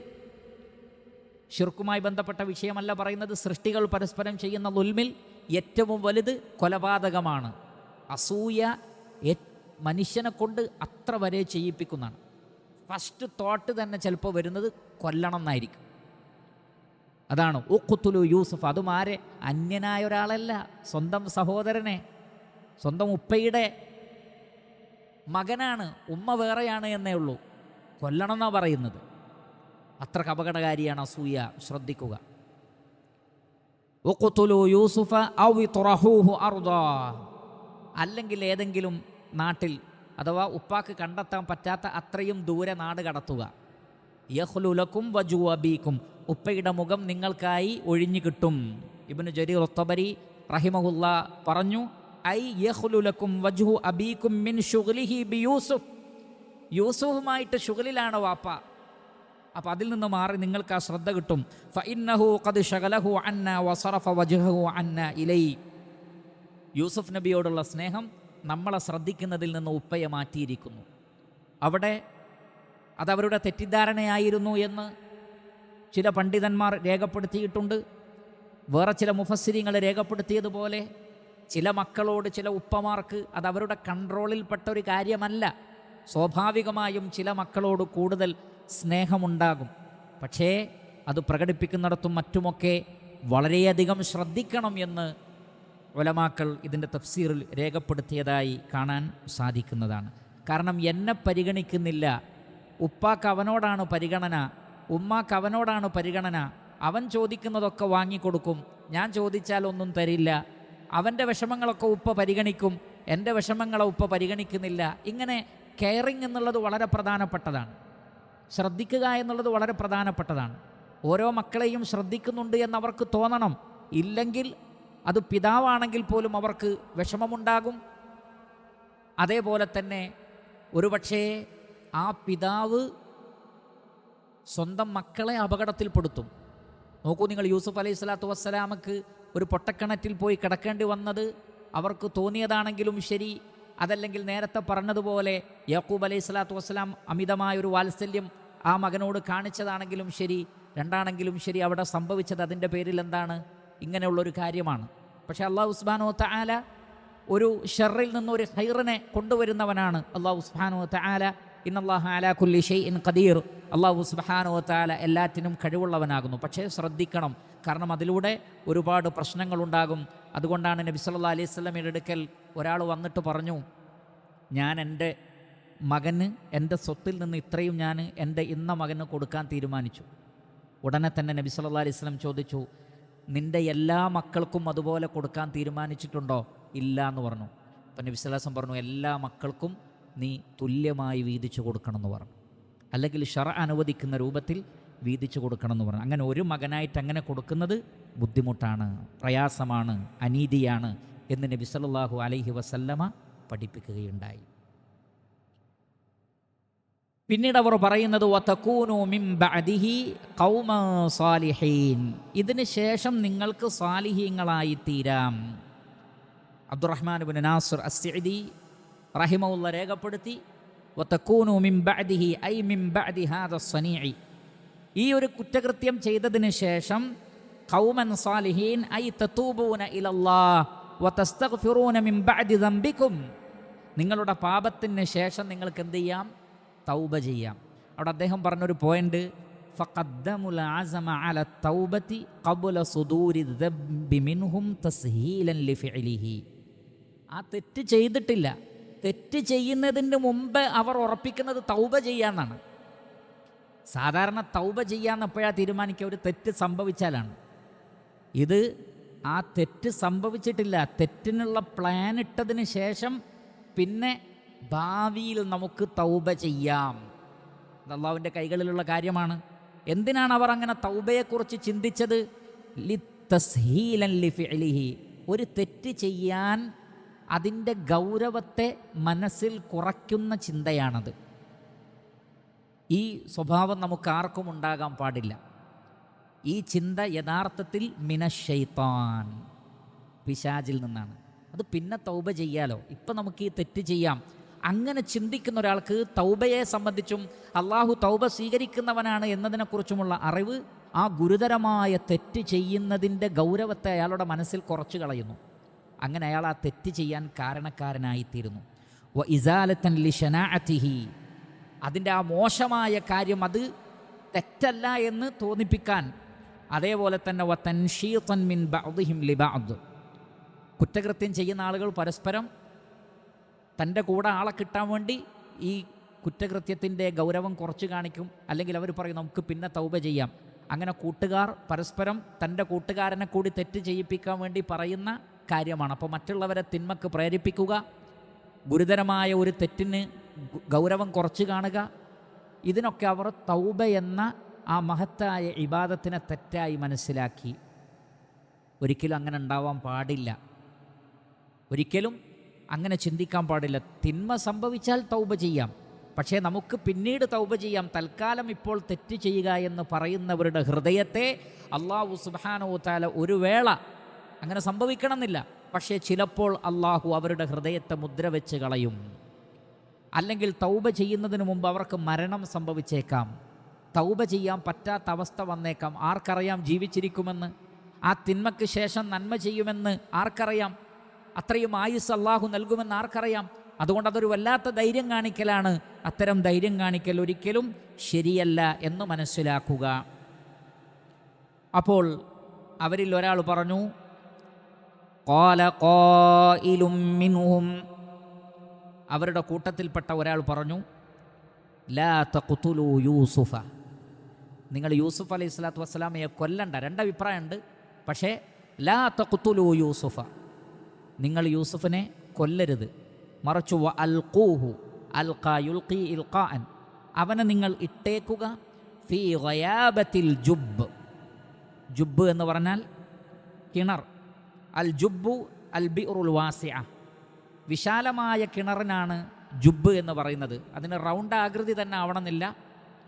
[SPEAKER 1] ശിർക്കുമായി ബന്ധപ്പെട്ട വിഷയമല്ല പറയുന്നത്. സൃഷ്ടികൾ പരസ്പരം ചെയ്യുന്ന ദുൽമിൽ ഏറ്റവും വലുത് കൊലപാതകമാണ്. അസൂയ മനുഷ്യനെ കൊണ്ട് അത്ര വരെ ചെയ്യിപ്പിക്കുന്നതാണ്. ഫസ്റ്റ് തോട്ട് തന്നെ ചിലപ്പോൾ വരുന്നത് കൊല്ലണം എന്നായിരിക്കും. അതാണ് ഉഖ്തുലു യൂസുഫ്. അതും ആരെ? അന്യനായ ഒരാളല്ല, സ്വന്തം സഹോദരനെ, സ്വന്തം ഉപ്പയുടെ മകനാണ്. ഉമ്മ വേറെയാണ് എന്നേ ഉള്ളൂ. കൊല്ലണം എന്നാണ് പറയുന്നത്. അത്രക്ക് അപകടകാരിയാണ് അസൂയ. ശ്രദ്ധിക്കുക. ഉഖ്തുലു യൂസുഫ ഔ ഇത്റഹൂഹു അർദാ, അല്ലെങ്കിൽ ഏതെങ്കിലും നാട്ടിൽ, അഥവാ ഉപ്പാക്ക് കണ്ടെത്താൻ പറ്റാത്ത അത്രയും ദൂരെ നാട് കടത്തുക. യഖ്ലു ലക്കും വജു അബീക്കും, ഉപ്പയുടെ മുഖം നിങ്ങൾക്കായി ഒഴിഞ്ഞു കിട്ടും. ഇബ്നു ജരീർ അത്തബരി റഹിമഹുല്ല പറഞ്ഞു, ഐ യഖ്ലു ലക്കും വജ്ഹു അബീക്കും മിൻ ശുഗ്ലിഹി ബിയൂസുഫ്, യൂസുഫുമായിട്ട് ശുഗ്ലിലാണ് വാപ്പ, അപ്പം അതിൽ നിന്ന് മാറി നിങ്ങൾക്ക് ആ ശ്രദ്ധ കിട്ടും. ഫഇന്നഹു ഖദ് ശഗലഹു അന്നാ വസറഫ വജ്ഹഹു അന്നാ ഇലൈ, യൂസുഫ് നബിയോടുള്ള സ്നേഹം നമ്മളെ ശ്രദ്ധിക്കുന്നതിൽ നിന്ന് ഉപ്പയെ മാറ്റിയിരിക്കുന്നു. അവിടെ അതവരുടെ തെറ്റിദ്ധാരണയായിരുന്നു എന്ന് ചില പണ്ഡിതന്മാർ രേഖപ്പെടുത്തിയിട്ടുണ്ട്. വേറെ ചില മുഫസ്സിരിങ്ങൾ രേഖപ്പെടുത്തിയതുപോലെ ചില മക്കളോട് ചില ഉപ്പമാർക്ക് അത് അവരുടെ കൺട്രോളിൽപ്പെട്ട ഒരു കാര്യമല്ല. സ്വാഭാവികമായും ചില മക്കളോട് കൂടുതൽ സ്നേഹമുണ്ടാകും. പക്ഷേ അത് പ്രകടിപ്പിക്കുന്നിടത്തും മറ്റുമൊക്കെ വളരെയധികം ശ്രദ്ധിക്കണം എന്ന് ഉലമാക്കൾ ഇതിൻ്റെ തഫ്സീറിൽ രേഖപ്പെടുത്തിയതായി കാണാൻ സാധിക്കുന്നതാണ്. കാരണം എന്നെ പരിഗണിക്കുന്നില്ല, ഉപ്പാക്ക് അവനോടാണ് പരിഗണന, ഉമ്മാക്ക് അവനോടാണ് പരിഗണന, അവൻ ചോദിക്കുന്നതൊക്കെ വാങ്ങിക്കൊടുക്കും, ഞാൻ ചോദിച്ചാൽ ഒന്നും തരില്ല, അവൻ്റെ വിഷമങ്ങളൊക്കെ ഉപ്പ പരിഗണിക്കും, എൻ്റെ വിഷമങ്ങളെ ഉപ്പ പരിഗണിക്കുന്നില്ല. ഇങ്ങനെ കെയറിങ് എന്നുള്ളത് വളരെ പ്രധാനപ്പെട്ടതാണ്. ശ്രദ്ധിക്കുക എന്നുള്ളത് വളരെ പ്രധാനപ്പെട്ടതാണ്. ഓരോ മക്കളെയും ശ്രദ്ധിക്കുന്നുണ്ട് എന്നവർക്ക് തോന്നണം. ഇല്ലെങ്കിൽ അത് പിതാവാണെങ്കിൽ പോലും അവർക്ക് വിഷമമുണ്ടാകും. അതേപോലെ തന്നെ ഒരുപക്ഷേ ആ പിതാവ് സ്വന്തം മക്കളെ അപകടത്തിൽപ്പെടുത്തും. നോക്കൂ നിങ്ങൾ, യൂസുഫ് അലൈഹി സ്വലാത്തു വസ്സലാമക്ക് ഒരു പൊട്ടക്കിണറ്റിൽ പോയി കിടക്കേണ്ടി വന്നത് അവർക്ക് തോന്നിയതാണെങ്കിലും ശരി, അതല്ലെങ്കിൽ നേരത്തെ പറഞ്ഞതുപോലെ യാക്കൂബ് അലൈഹി സ്വലാത്തു വസ്സലാം അമിതമായൊരു വാത്സല്യം ആ മകനോട് കാണിച്ചതാണെങ്കിലും ശരി, രണ്ടാണെങ്കിലും ശരി, അവിടെ സംഭവിച്ചത് അതിൻ്റെ പേരിൽ എന്താണ്? ഇങ്ങനെയുള്ളൊരു കാര്യമാണ്. പക്ഷേ അല്ലാഹു സുബ്ഹാനഹു വ തആല ഒരു ഷർറിൽ നിന്നൊരു ഖൈറിനെ കൊണ്ടുവരുന്നവനാണ്. അല്ലാഹു സുബ്ഹാനഹു വ തആല ഇന്നല്ലാഹ അലാ കുല്ലി ഷൈഇൻ ഖദീർ, അല്ലാഹു സുബ്ഹാനഹു വ തആല എല്ലാറ്റിനും കഴിവുള്ളവനാകുന്നു. പക്ഷേ ശ്രദ്ധിക്കണം, കാരണം അതിലൂടെ ഒരുപാട് പ്രശ്നങ്ങളുണ്ടാകും. അതുകൊണ്ടാണ് നബി സല്ലല്ലാഹു അലൈഹി വസല്ലമയുടെ അടുക്കൽ ഒരാൾ വന്നിട്ട് പറഞ്ഞു, ഞാൻ എൻ്റെ മകന് എൻ്റെ സ്വത്തിൽ നിന്ന് ഇത്രയും ഞാൻ എൻ്റെ ഇന്ന മകന് കൊടുക്കാൻ തീരുമാനിച്ചു. ഉടനെ തന്നെ നബി സല്ലല്ലാഹു അലൈഹി വസല്ലം ചോദിച്ചു, നിൻ്റെ എല്ലാ മക്കൾക്കും അതുപോലെ കൊടുക്കാൻ തീരുമാനിച്ചിട്ടുണ്ടോ? ഇല്ല എന്ന് പറഞ്ഞു. അപ്പം നബി സല്ലല്ലാഹു അലൈഹി വസല്ലം പറഞ്ഞു, എല്ലാ മക്കൾക്കും നീ തുല്യമായി വീതിച്ചു കൊടുക്കണമെന്ന് പറഞ്ഞു, അല്ലെങ്കിൽ ശർഅ അനുവദിക്കുന്ന രൂപത്തിൽ വീതിച്ചു കൊടുക്കണമെന്ന് പറഞ്ഞു. അങ്ങനെ ഒരു മകനായിട്ട് അങ്ങനെ കൊടുക്കുന്നത് ബുദ്ധിമുട്ടാണ്, പ്രയാസമാണ്, അനീതിയാണ് എന്ന് നബി സല്ലല്ലാഹു അലൈഹി വസല്ലമ പഠിപ്പിക്കുകയുണ്ടായി. പിന്നീട് അവർ പറയുന്നത് വതകൂനു മിൻ ബഅദിഹി ഖൗമൻ സാലിഹീൻ, ഇതിന് ശേഷം നിങ്ങൾക്ക് സാലിഹീങ്ങളായി തീരാം. അബ്ദുറഹ്മാൻ ഇബ്നു നാസിർ അസ്സഇദി റഹിമഹുല്ലാഹ് രേഖപ്പെടുത്തി, വതകൂനു മിൻ ബഅദിഹി ഐ മിൻ ബഅദി ഹാദ സ്വനീഇ, ഈ ഒരു കുറ്റകൃത്യം ചെയ്തതിന് ശേഷം ഖൗമൻ സാലിഹീൻ ഐ തതൂബൂന ഇലല്ലാഹ് വതസ്തഗ്ഫിറൂന മിൻ ബഅദി ദംബികും, നിങ്ങളുടെ പാപത്തിന് ശേഷം നിങ്ങൾക്ക് എന്ത് ചെയ്യാം? തൗബ ചെയ്യാം. അവിടെ അദ്ദേഹം പറഞ്ഞൊരു പോയിന്റ്, ഫഖദ്ദമുൽ അസമ അല തൗബതി ഖബ്ല സുദൂരി ദബ്ബി മിൻഹും തസ്ഹീലൻ ലിഫിഅലിഹി. ആ തെറ്റ് ചെയ്തിട്ടില്ല, തെറ്റ് ചെയ്യുന്നതിന് മുമ്പ് അവർ ഉറപ്പിക്കുന്നത് തൗബ ചെയ്യാന്നാണ്. സാധാരണ തൗബ ചെയ്യാന്ന് എപ്പോഴാണ് തീരുമാനിക്കുക? ഒരു തെറ്റ് സംഭവിച്ചാലാണ്. ഇത് ആ തെറ്റ് സംഭവിച്ചിട്ടില്ല, തെറ്റിനുള്ള പ്ലാൻ ഇട്ടതിന് ശേഷം പിന്നെ ഭാവിയിൽ നമുക്ക് തൗബ ചെയ്യാം. അത് അള്ളാഹുവിൻ്റെ കൈകളിലുള്ള കാര്യമാണ്. എന്തിനാണ് അവർ അങ്ങനെ തൗബയെക്കുറിച്ച് ചിന്തിച്ചത്? ലിത്തസ്ഹീലൻ ലിഫിഅലിഹി, ഒരു തെറ്റ് ചെയ്യാൻ അതിൻ്റെ ഗൗരവത്തെ മനസ്സിൽ കുറയ്ക്കുന്ന ചിന്തയാണത്. ഈ സ്വഭാവം നമുക്ക് ആർക്കും ഉണ്ടാകാൻ പാടില്ല. ഈ ചിന്ത യഥാർത്ഥത്തിൽ മിനശ്ശൈത്താൻ, പിശാചിൽ നിന്നാണ്. അത് പിന്നെ തൗബ ചെയ്യാലോ, ഇപ്പം നമുക്ക് ഈ തെറ്റ് ചെയ്യാം, അങ്ങനെ ചിന്തിക്കുന്ന ഒരാൾക്ക് തൗബയെ സംബന്ധിച്ചും അള്ളാഹു തൗബ സ്വീകരിക്കുന്നവനാണ് എന്നതിനെക്കുറിച്ചുമുള്ള അറിവ് ആ ഗുരുതരമായ തെറ്റ് ചെയ്യുന്നതിൻ്റെ ഗൗരവത്തെ അയാളുടെ മനസ്സിൽ കുറച്ച് കളയുന്നു. അങ്ങനെ അയാൾ ആ തെറ്റ് ചെയ്യാൻ കാരണക്കാരനായിത്തീരുന്നു. വ ഇസാലത്തൻ ലിശനാഅതിഹി, അതിൻ്റെ ആ മോശമായ കാര്യം അത് തെറ്റല്ല എന്ന് തോന്നിപ്പിക്കാൻ. അതേപോലെ തന്നെ വ തൻഷീതൻ മിൻ ബഅദിഹിം ലിബഅദ്, കുറ്റകൃത്യം ചെയ്യുന്ന ആളുകൾ പരസ്പരം തൻ്റെ കൂടെ ആളെ കിട്ടാൻ വേണ്ടി ഈ കുറ്റകൃത്യത്തിൻ്റെ ഗൗരവം കുറച്ച് കാണിക്കും. അല്ലെങ്കിൽ അവർ പറയും നമുക്ക് പിന്നെ തൗബ ചെയ്യാം. അങ്ങനെ കൂട്ടുകാർ പരസ്പരം തൻ്റെ കൂട്ടുകാരനെ കൂടി തെറ്റ് ചെയ്യിപ്പിക്കാൻ വേണ്ടി പറയുന്ന കാര്യമാണ്. അപ്പോൾ മറ്റുള്ളവരെ തിന്മക്ക് പ്രേരിപ്പിക്കുക, ഗുരുതരമായ ഒരു തെറ്റിന് ഗൗരവം കുറച്ച് കാണുക, ഇതിനൊക്കെ അവർ തൗബ എന്ന ആ മഹത്തായ ഇബാദത്തിനെ തെറ്റായി മനസ്സിലാക്കി. ഒരിക്കലും അങ്ങനെ ഉണ്ടാവാൻ പാടില്ല, ഒരിക്കലും അങ്ങനെ ചിന്തിക്കാൻ പാടില്ല. തിന്മ സംഭവിച്ചാൽ തൗബ ചെയ്യാം, പക്ഷേ നമുക്ക് പിന്നീട് തൗബ ചെയ്യാം. തൽക്കാലം ഇപ്പോൾ തെറ്റ് ചെയ്യുക എന്ന് പറയുന്നവരുടെ ഹൃദയത്തെ അള്ളാഹു സുബ്ഹാനഹു തആല ഒരു വേള, അങ്ങനെ സംഭവിക്കണമെന്നില്ല, പക്ഷേ ചിലപ്പോൾ അള്ളാഹു അവരുടെ ഹൃദയത്തെ മുദ്ര വെച്ച് കളയും. അല്ലെങ്കിൽ തൗബ ചെയ്യുന്നതിന് മുമ്പ് അവർക്ക് മരണം സംഭവിച്ചേക്കാം, തൗബ ചെയ്യാൻ പറ്റാത്ത അവസ്ഥ വന്നേക്കാം. ആർക്കറിയാം ജീവിച്ചിരിക്കുമെന്ന്? ആ തിന്മയ്ക്ക് ശേഷം നന്മ ചെയ്യുമെന്ന് ആർക്കറിയാം? അത്രയും ആയുസ് അള്ളാഹു നൽകുമെന്ന് ആർക്കറിയാം? അതുകൊണ്ട് അതൊരു വല്ലാത്ത ധൈര്യം കാണിക്കലാണ്. അത്തരം ധൈര്യം കാണിക്കൽ ഒരിക്കലും ശരിയല്ല എന്ന് മനസ്സിലാക്കുക. അപ്പോൾ അവരിൽ ഒരാൾ പറഞ്ഞു, ഖാല ഖായിലും മിൻഹും, അവരുടെ കൂട്ടത്തിൽപ്പെട്ട ഒരാൾ പറഞ്ഞു, ലാ തഖ്തുലൂ യൂസുഫ, നിങ്ങൾ യൂസുഫ് അലൈഹി സ്വലാത്തു വസ്സലാമയെ കൊല്ലണ്ട. രണ്ടഭിപ്രായമുണ്ട്, പക്ഷേ ലാ തഖ്തുലൂ യൂസുഫ, നിങ്ങൾ യൂസുഫിനെ കൊല്ലരുത്, മറിച്ചു വ അൽഖൂഹു, അൽഖാ യുൽഖി ഇൽഖാഅൻ, അവനെ നിങ്ങൾ ഇട്ടേക്കുക, ഫീ ഗയാബത്തിൽ ജുബ്, ജുബ് എന്ന് പറഞ്ഞാൽ കിണർ, അൽ ജുബ്ബു അൽ ബിറുൽ വാസിഅ, വിശാലമായ കിണറിനാണ് ജുബ് എന്ന് പറയുന്നത്. അതിന് റൗണ്ട് ആകൃതി തന്നെ ആവണമെന്നില്ല,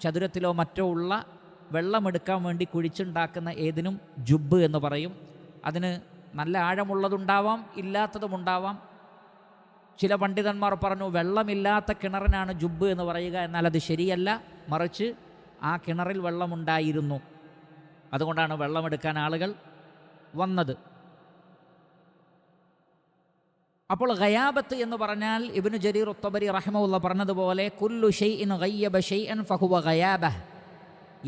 [SPEAKER 1] ചതുരത്തിലോ മറ്റോ ഉള്ള വെള്ളമെടുക്കാൻ വേണ്ടി കുഴിച്ചുണ്ടാക്കുന്ന ഏതിനും ജുബ് എന്ന് പറയും. അതിന് നല്ല ആഴമുള്ളതുണ്ടാവാം, ഇല്ലാത്തതുമുണ്ടാവാം. ചില പണ്ഡിതന്മാർ പറഞ്ഞു വെള്ളമില്ലാത്ത കിണറിനാണ് ജുബ് എന്ന് പറയുക, എന്നാൽ അത് ശരിയല്ല, മറിച്ച് ആ കിണറിൽ വെള്ളമുണ്ടായിരുന്നു, അതുകൊണ്ടാണ് വെള്ളമെടുക്കാൻ ആളുകൾ വന്നത്. അപ്പോൾ ഗയാബത്ത് എന്ന് പറഞ്ഞാൽ ഇബ്നു ജരീർ അത്ത്-തബരി റഹിമഹുല്ലാഹ് പറഞ്ഞതുപോലെ കുല്ലു ഷൈഇൻ ഗയ്യബ ഷൈഅൻ ഫഹുവ ഗയാബഹ്,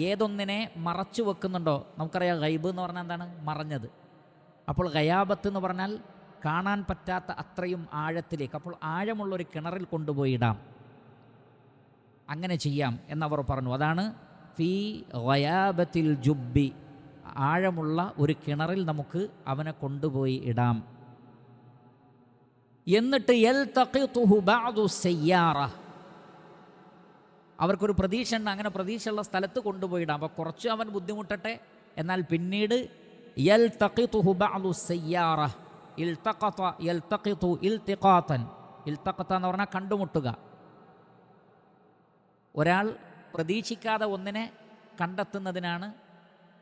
[SPEAKER 1] ഏതൊന്നിനെ മറച്ചു വെക്കുന്നുണ്ടോ, നമുക്കറിയാം ഗൈബ് എന്ന് പറഞ്ഞാൽ എന്താണ്? മറഞ്ഞത്. അപ്പോൾ ഗയാബത്ത് എന്ന് പറഞ്ഞാൽ കാണാൻ പറ്റാത്ത അത്രയും ആഴത്തിലേക്ക്, അപ്പോൾ ആഴമുള്ളൊരു കിണറിൽ കൊണ്ടുപോയി ഇടാം, അങ്ങനെ ചെയ്യാം എന്നവർ പറഞ്ഞു. അതാണ് ഫീ ഗയാബത്തിൽ ജുബ്ബി, ആഴമുള്ള ഒരു കിണറിൽ നമുക്ക് അവനെ കൊണ്ടുപോയി ഇടാം. എന്നിട്ട് യൽതഖിതുഹു ബഅദു സയ്യാറ, അവർക്കൊരു പ്രതീക്ഷ ഉണ്ട്, അങ്ങനെ പ്രതീക്ഷയുള്ള സ്ഥലത്ത് കൊണ്ടുപോയിടാം. അപ്പോൾ കുറച്ച് അവൻ ബുദ്ധിമുട്ടട്ടെ, എന്നാൽ പിന്നീട് യൽതഖിതുഹു ബഅദു സയ്യാറ, ഇൽതഖത യൽതഖിതു ഇൽതിഖാതൻ, ഇൽതഖത എന്ന് പറഞ്ഞാൽ കണ്ടുമുട്ടുക. ഒരാൾ പ്രതീക്ഷിക്കാതെ ഒന്നിനെ കണ്ടെത്തുന്നതിനാണ്,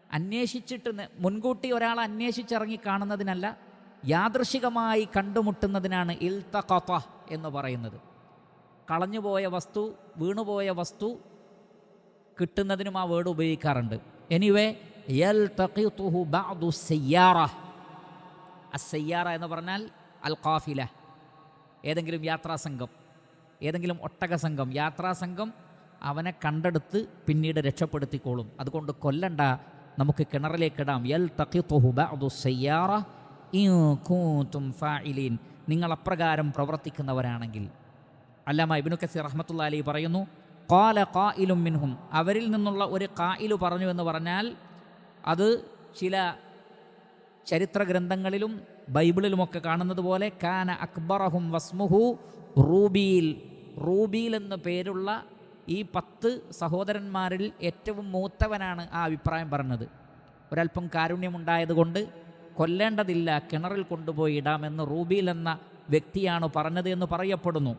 [SPEAKER 1] അന്വേഷിച്ചിട്ട് മുൻകൂട്ടി ഒരാൾ അന്വേഷിച്ചിറങ്ങി കാണുന്നതിനല്ല, യാദൃശികമായി കണ്ടുമുട്ടുന്നതിനാണ് ഇൽതഖത എന്ന് പറയുന്നത്. കളഞ്ഞുപോയ വസ്തു, വീണുപോയ വസ്തു കിട്ടുന്നതിനും ആ വേർഡ് ഉപയോഗിക്കാറുണ്ട്. എനിവേ യൽതഖിതുഹു ബഅദു സയ്യാറ. അസ്സയ്യാറ എന്ന് പറഞ്ഞാൽ അൽ ഖാഫില, ഏതെങ്കിലും യാത്രാസംഘം, ഏതെങ്കിലും ഒട്ടക സംഘം, യാത്രാസംഘം അവനെ കണ്ടെടുത്ത് പിന്നീട് രക്ഷപ്പെടുത്തിക്കോളും. അതുകൊണ്ട് കൊല്ലണ്ട, നമുക്ക് കിണറിലേക്കിടാം. യൽതഖിതുഹു ബഅദു സയ്യാറ ഇൻ കുൻതും ഫാഇലീൻ, നിങ്ങൾ അപ്രകാരം പ്രവർത്തിക്കുന്നവരാണെങ്കിൽ. അല്ലാമ ഇബ്നു കസീർ റഹ്മത്തുള്ളാഹി അലൈഹി പറയുന്നു, ഖാല ഖായിലും മിൻഹും, അവരിൽ നിന്നുള്ള ഒരു ഖായിലു പറഞ്ഞു എന്ന് പറഞ്ഞാൽ അത് ചില ചരിത്ര ഗ്രന്ഥങ്ങളിലും ബൈബിളിലുമൊക്കെ കാണുന്നത് പോലെ കാന അക്ബറഹും വസ്മുഹു റൂബീൽ. റൂബീൽ എന്ന പേരുള്ള ഈ 10 സഹോദരന്മാരിൽ ഏറ്റവും മൂത്തവനാണ് ആ അഭിപ്രായം പറഞ്ഞത്. ഒരല്പം കാരുണ്യമുണ്ടായതുകൊണ്ട് കൊല്ലേണ്ടതില്ല, കിണറിൽ കൊണ്ടുപോയി ഇടാമെന്ന് റൂബീൽ എന്ന വ്യക്തിയാണ് പറഞ്ഞത് എന്ന് പറയപ്പെടുന്നു.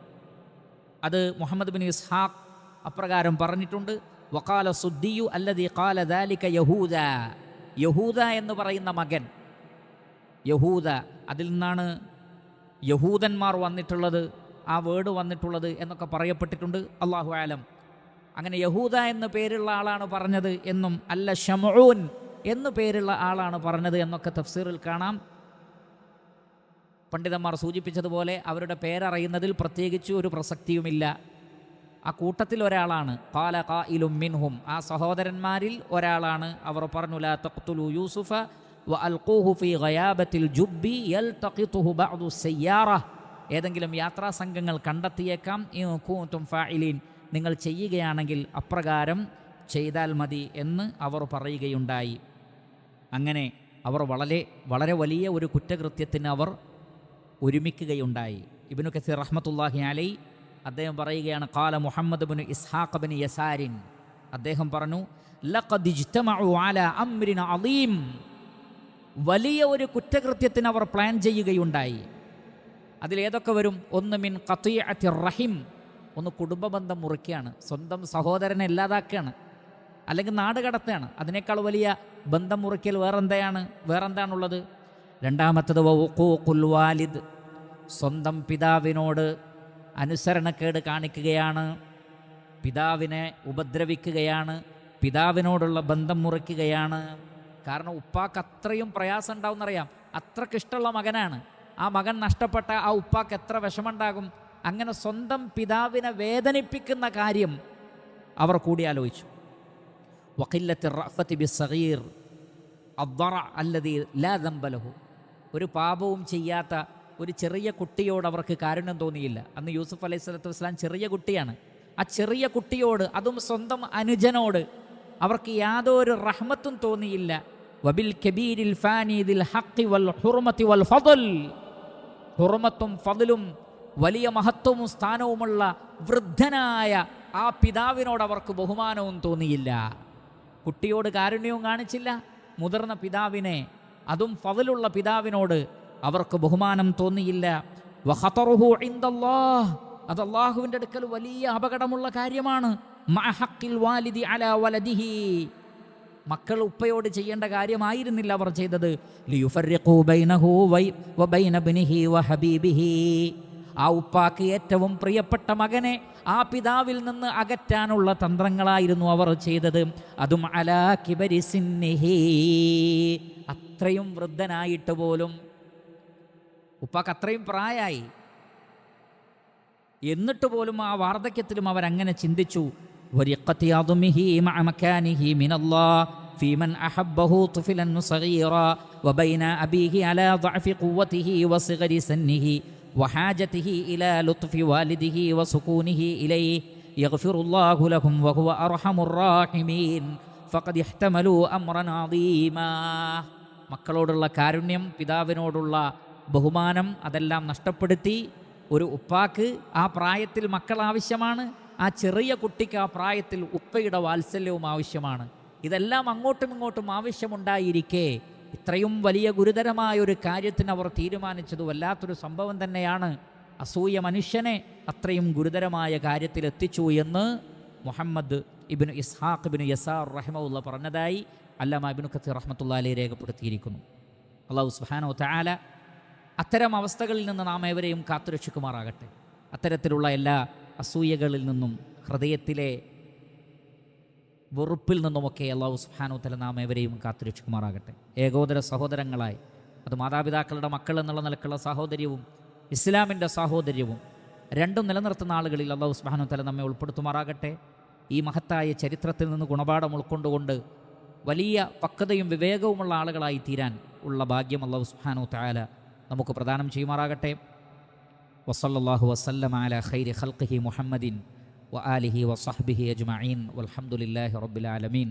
[SPEAKER 1] അത് മുഹമ്മദ് ബിൻ ഇസ്ഹാഖ് അപ്രകാരം പറഞ്ഞിട്ടുണ്ട്. വഖാല സുദ്ദിയു അല്ലദീ ഖാല ദാലിക യഹൂദ. യഹൂദ എന്ന് പറയുന്ന മകൻ, യഹൂദ, അതിൽ നിന്നാണ് യഹൂദന്മാർ വന്നിട്ടുള്ളത്, ആ വേർഡ് വന്നിട്ടുള്ളത് എന്നൊക്കെ പറയപ്പെട്ടിട്ടുണ്ട്. അല്ലാഹു ആലം. അങ്ങനെ യഹൂദ എന്ന പേരുള്ള ആളാണ് പറഞ്ഞത് എന്നും അല്ല ശമഊൻ എന്നു പേരുള്ള ആളാണ് പറഞ്ഞത് എന്നൊക്കെ തഫ്സീറിൽ കാണാം. പണ്ഡിതന്മാർ സൂചിപ്പിച്ചതുപോലെ അവരുടെ പേരറിയുന്നതിൽ പ്രത്യേകിച്ച് ഒരു പ്രസക്തിയുമില്ല. ആ കൂട്ടത്തിൽ ഒരാളാണ്. ഖാല ഖായിലും മിൻഹും, ആ സഹോദരന്മാരിൽ ഒരാളാണ്. അവർ പറഞ്ഞു, ലാ തഖ്തുലു യൂസുഫ വഅൽഖൂഹു ഫീ ഗയാബത്തിൽ ജുബ്ബി യൽതഖിതുഹു ബഅദു സയ്യാറ. ഏതെങ്കിലും യാത്രാ സംഘങ്ങൾ കണ്ടെത്തിയേക്കാം. ഇൻ കുൻതും ഫാഇലീൻ, നിങ്ങൾ ചെയ്യുകയാണെങ്കിൽ അപ്രകാരം ചെയ്താൽ മതി എന്ന് അവർ പറയുകയുണ്ടായി. അങ്ങനെ അവർ വളരെ വലിയ ഒരു കുറ്റകൃത്യത്തിന് അവർ ഒരുമിക്കുകയുണ്ടായി. ഇബ്നു കസീർ റഹ്മത്തുള്ളാഹി അലൈഹി അദ്ദേഹം പറയുകയാണ്, ഖാല മുഹമ്മദ് ബിൻ ഇസ്ഹാഖ് ബിൻ യസാരിൻ, അദ്ദേഹം പറഞ്ഞു, ലഖദ് ഇജ്തമഉ അലാ അംരിൻ അളീം. വലിയ ഒരു കുറ്റകൃത്യത്തിന് അവർ പ്ലാൻ ചെയ്യുകയുണ്ടായി. അതിലേതൊക്കെ വരും? ഒന്ന് മിൻ ഖതിഅത്തി റഹിം, ഒന്ന് കുടുംബബന്ധം മുറിക്കുകയാണ്, സ്വന്തം സഹോദരനെ ഇല്ലാതാക്കുകയാണ്, അല്ലെങ്കിൽ നാട് കടത്തുകയാണ്. അതിനേക്കാൾ വലിയ ബന്ധം മുറിക്കൽ വേറെന്താണുള്ളത്? രണ്ടാമത്തത് വഖൂഖുൽ വാലിദ്, സ്വന്തം പിതാവിനോട് അനുസരണക്കേട് കാണിക്കുകയാണ്, പിതാവിനെ ഉപദ്രവിക്കുകയാണ്, പിതാവിനോടുള്ള ബന്ധം മുറിക്കുകയാണ്. കാരണം ഉപ്പാക്ക് അത്രയും പ്രയാസം ഉണ്ടാവും എന്നറിയാം, അത്രക്കിഷ്ടമുള്ള മകനാണ്. ആ മകൻ നഷ്ടപ്പെട്ട ആ ഉപ്പാക്ക് എത്ര വിഷമമുണ്ടാകും. അങ്ങനെ സ്വന്തം പിതാവിനെ വേദനിപ്പിക്കുന്ന കാര്യം അവർ കൂടിയാലോചിച്ചു. വഖില്ലത്തി റഅഫത്തി ബിസ്സഗീർ അദ്ദറ അല്ലദീ ലാ ദംബ ലഹു, ഒരു പാപവും ചെയ്യാത്ത ഒരു ചെറിയ കുട്ടിയോട് അവർക്ക് കാരുണ്യം തോന്നിയില്ല. അന്ന് യൂസുഫ് അലൈഹി സ്വലാത്തു വസ്സലാം ചെറിയ കുട്ടിയാണ്. ആ ചെറിയ കുട്ടിയോട്, അതും സ്വന്തം അനുജനോട്, അവർക്ക് യാതൊരു റഹ്മത്തും തോന്നിയില്ല. വബിൽ കബീരിൽ ഫാനി ദിൽ ഹഖ് വൽ ഹുർമതി വൽ ഫദൽ, ഹുർമത്തും ഫദലും വലിയ മഹത്വവും സ്ഥാനവുമുള്ള വൃദ്ധനായ ആ പിതാവിനോട് അവർക്ക് ബഹുമാനവും തോന്നിയില്ല. കുട്ടിയോട് കാരുണ്യവും കാണിച്ചില്ല. മുതിർന്ന പിതാവിനെ, അതും ഫദലുള്ള പിതാവിനോട് അവർക്ക് ബഹുമാനം തോന്നിയില്ല. വഖതറുഹു ഇൻദല്ലാഹ്, അത് അല്ലാഹുവിൻ്റെ അടുക്കൽ വലിയ അപകടമുള്ള കാര്യമാണ്. മഅ ഹഖിൽ വാലിദി അലാ വലദിഹി, മക്കൾ ഉപ്പയോട് ചെയ്യേണ്ട കാര്യമായിരുന്നില്ല അവർ ചെയ്തത്. ലിയുഫർരിഖൂ ബൈനഹു വബൈന ഇബ്നിഹി വഹബീബിഹി, ആ ഉപ്പാക്ക് ഏറ്റവും പ്രിയപ്പെട്ട മകനെ ആ പിതാവിൽ നിന്ന് അകറ്റാനുള്ള തന്ത്രങ്ങളായിരുന്നു അവർ ചെയ്തത്. അതും അലാ കിബരി സിന്നിഹി, അത്രയും വൃദ്ധനായിട്ട് പോലും, ഉപ്പാക്ക് അത്രയും പ്രായമായി, എന്നിട്ട് പോലും ആ വാർദ്ധക്യത്തിലും അവരങ്ങനെ ചിന്തിച്ചു. വരിഖത്തി അദ്മിഹി മഅ മകാനിഹി മിനല്ലാഹ് ഫീമൻ അഹബ്ബഹു തുഫിലൻ സഗീറാ വബൈന അബീഹി അലാ ضعف ഖുവതിഹി വസിഗരി സന്നിഹി വഹാജതിഹി ഇലാ ലുത്ഫി വാലിദിഹി വസുകൂനിഹി ഇലൈഹി യഗ്ഫിറുല്ലാഹു ലഹും വഹുവ അർഹമുർ റാഹിമീൻ ഫഖദ് ഇഹ്തമലു അംറൻ അദീമാ. മക്കളോടുള്ള കാരുണ്യം, പിതാവിനോടുള്ള ബഹുമാനം, അതെല്ലാം നഷ്ടപ്പെടുത്തി. ഒരു ഉപ്പാക്ക് ആ പ്രായത്തിൽ മക്കൾ ആവശ്യമാണ്, ആ ചെറിയ കുട്ടിക്ക് ആ പ്രായത്തിൽ ഉപ്പയുടെ വാത്സല്യവും ആവശ്യമാണ്. ഇതെല്ലാം അങ്ങോട്ടും ഇങ്ങോട്ടും ആവശ്യമുണ്ടായിരിക്കെ ഇത്രയും വലിയ ഗുരുതരമായ ഒരു കാര്യത്തിന് അവർ തീരുമാനിച്ചത് വല്ലാത്തൊരു സംഭവം തന്നെയാണ്. അസൂയ മനുഷ്യനെ അത്രയും ഗുരുതരമായ കാര്യത്തിൽ എത്തിച്ചു എന്ന് മുഹമ്മദ് ഇബ്നു ഇസ്ഹാഖ് ഇബ്നു യസാർ റഹിമഹുല്ലാഹ് പറഞ്ഞതായി അല്ലാമ ഇബ്നു കസീർ റഹ്മത്തുള്ളാഹി അലൈഹി രേഖപ്പെടുത്തിയിരിക്കുന്നു. അല്ലാഹു സുബ്ഹാനഹു വ തആല അത്തരം അവസ്ഥകളിൽ നിന്ന് നാം ഏവരെയും കാത്തുരക്ഷിക്കുമാറാകട്ടെ. അത്തരത്തിലുള്ള എല്ലാ അസൂയകളിൽ നിന്നും ഹൃദയത്തിലെ വെറുപ്പിൽ നിന്നുമൊക്കെ അല്ലാഹു സുബ്ഹാനഹു വതആല നാം ഏവരെയും കാത്തുരക്ഷിക്കുമാറാകട്ടെ. ഏകോദര സഹോദരങ്ങളായി, അത് മാതാപിതാക്കളുടെ മക്കൾ എന്നുള്ള നിലക്കുള്ള സാഹോദര്യവും ഇസ്ലാമിൻ്റെ സാഹോദര്യവും രണ്ടും നിലനിർത്തുന്ന ആളുകളിൽ അല്ലാഹു സുബ്ഹാനഹു വതആല നമ്മെ ഉൾപ്പെടുത്തുമാറാകട്ടെ. ഈ മഹത്തായ ചരിത്രത്തിൽ നിന്ന് ഗുണപാഠം ഉൾക്കൊണ്ടുകൊണ്ട് വലിയ പക്വതയും വിവേകവുമുള്ള ആളുകളായി തീരാൻ ഉള്ള ഭാഗ്യം അല്ലാഹു സുബ്ഹാനഹു വതആല നമുക്ക് പ്രദാനം ചെയ്യുമാറാകട്ടെ. വസല്ലല്ലാഹു വസല്ലമ അലാ ഖൈരി ഖൽഖിഹി മുഹമ്മദിൻ വആലിഹി വസഹ്ബിഹി അജ്മഈൻ വൽഹംദുലില്ലാഹി റബ്ബിൽ ആലമീൻ.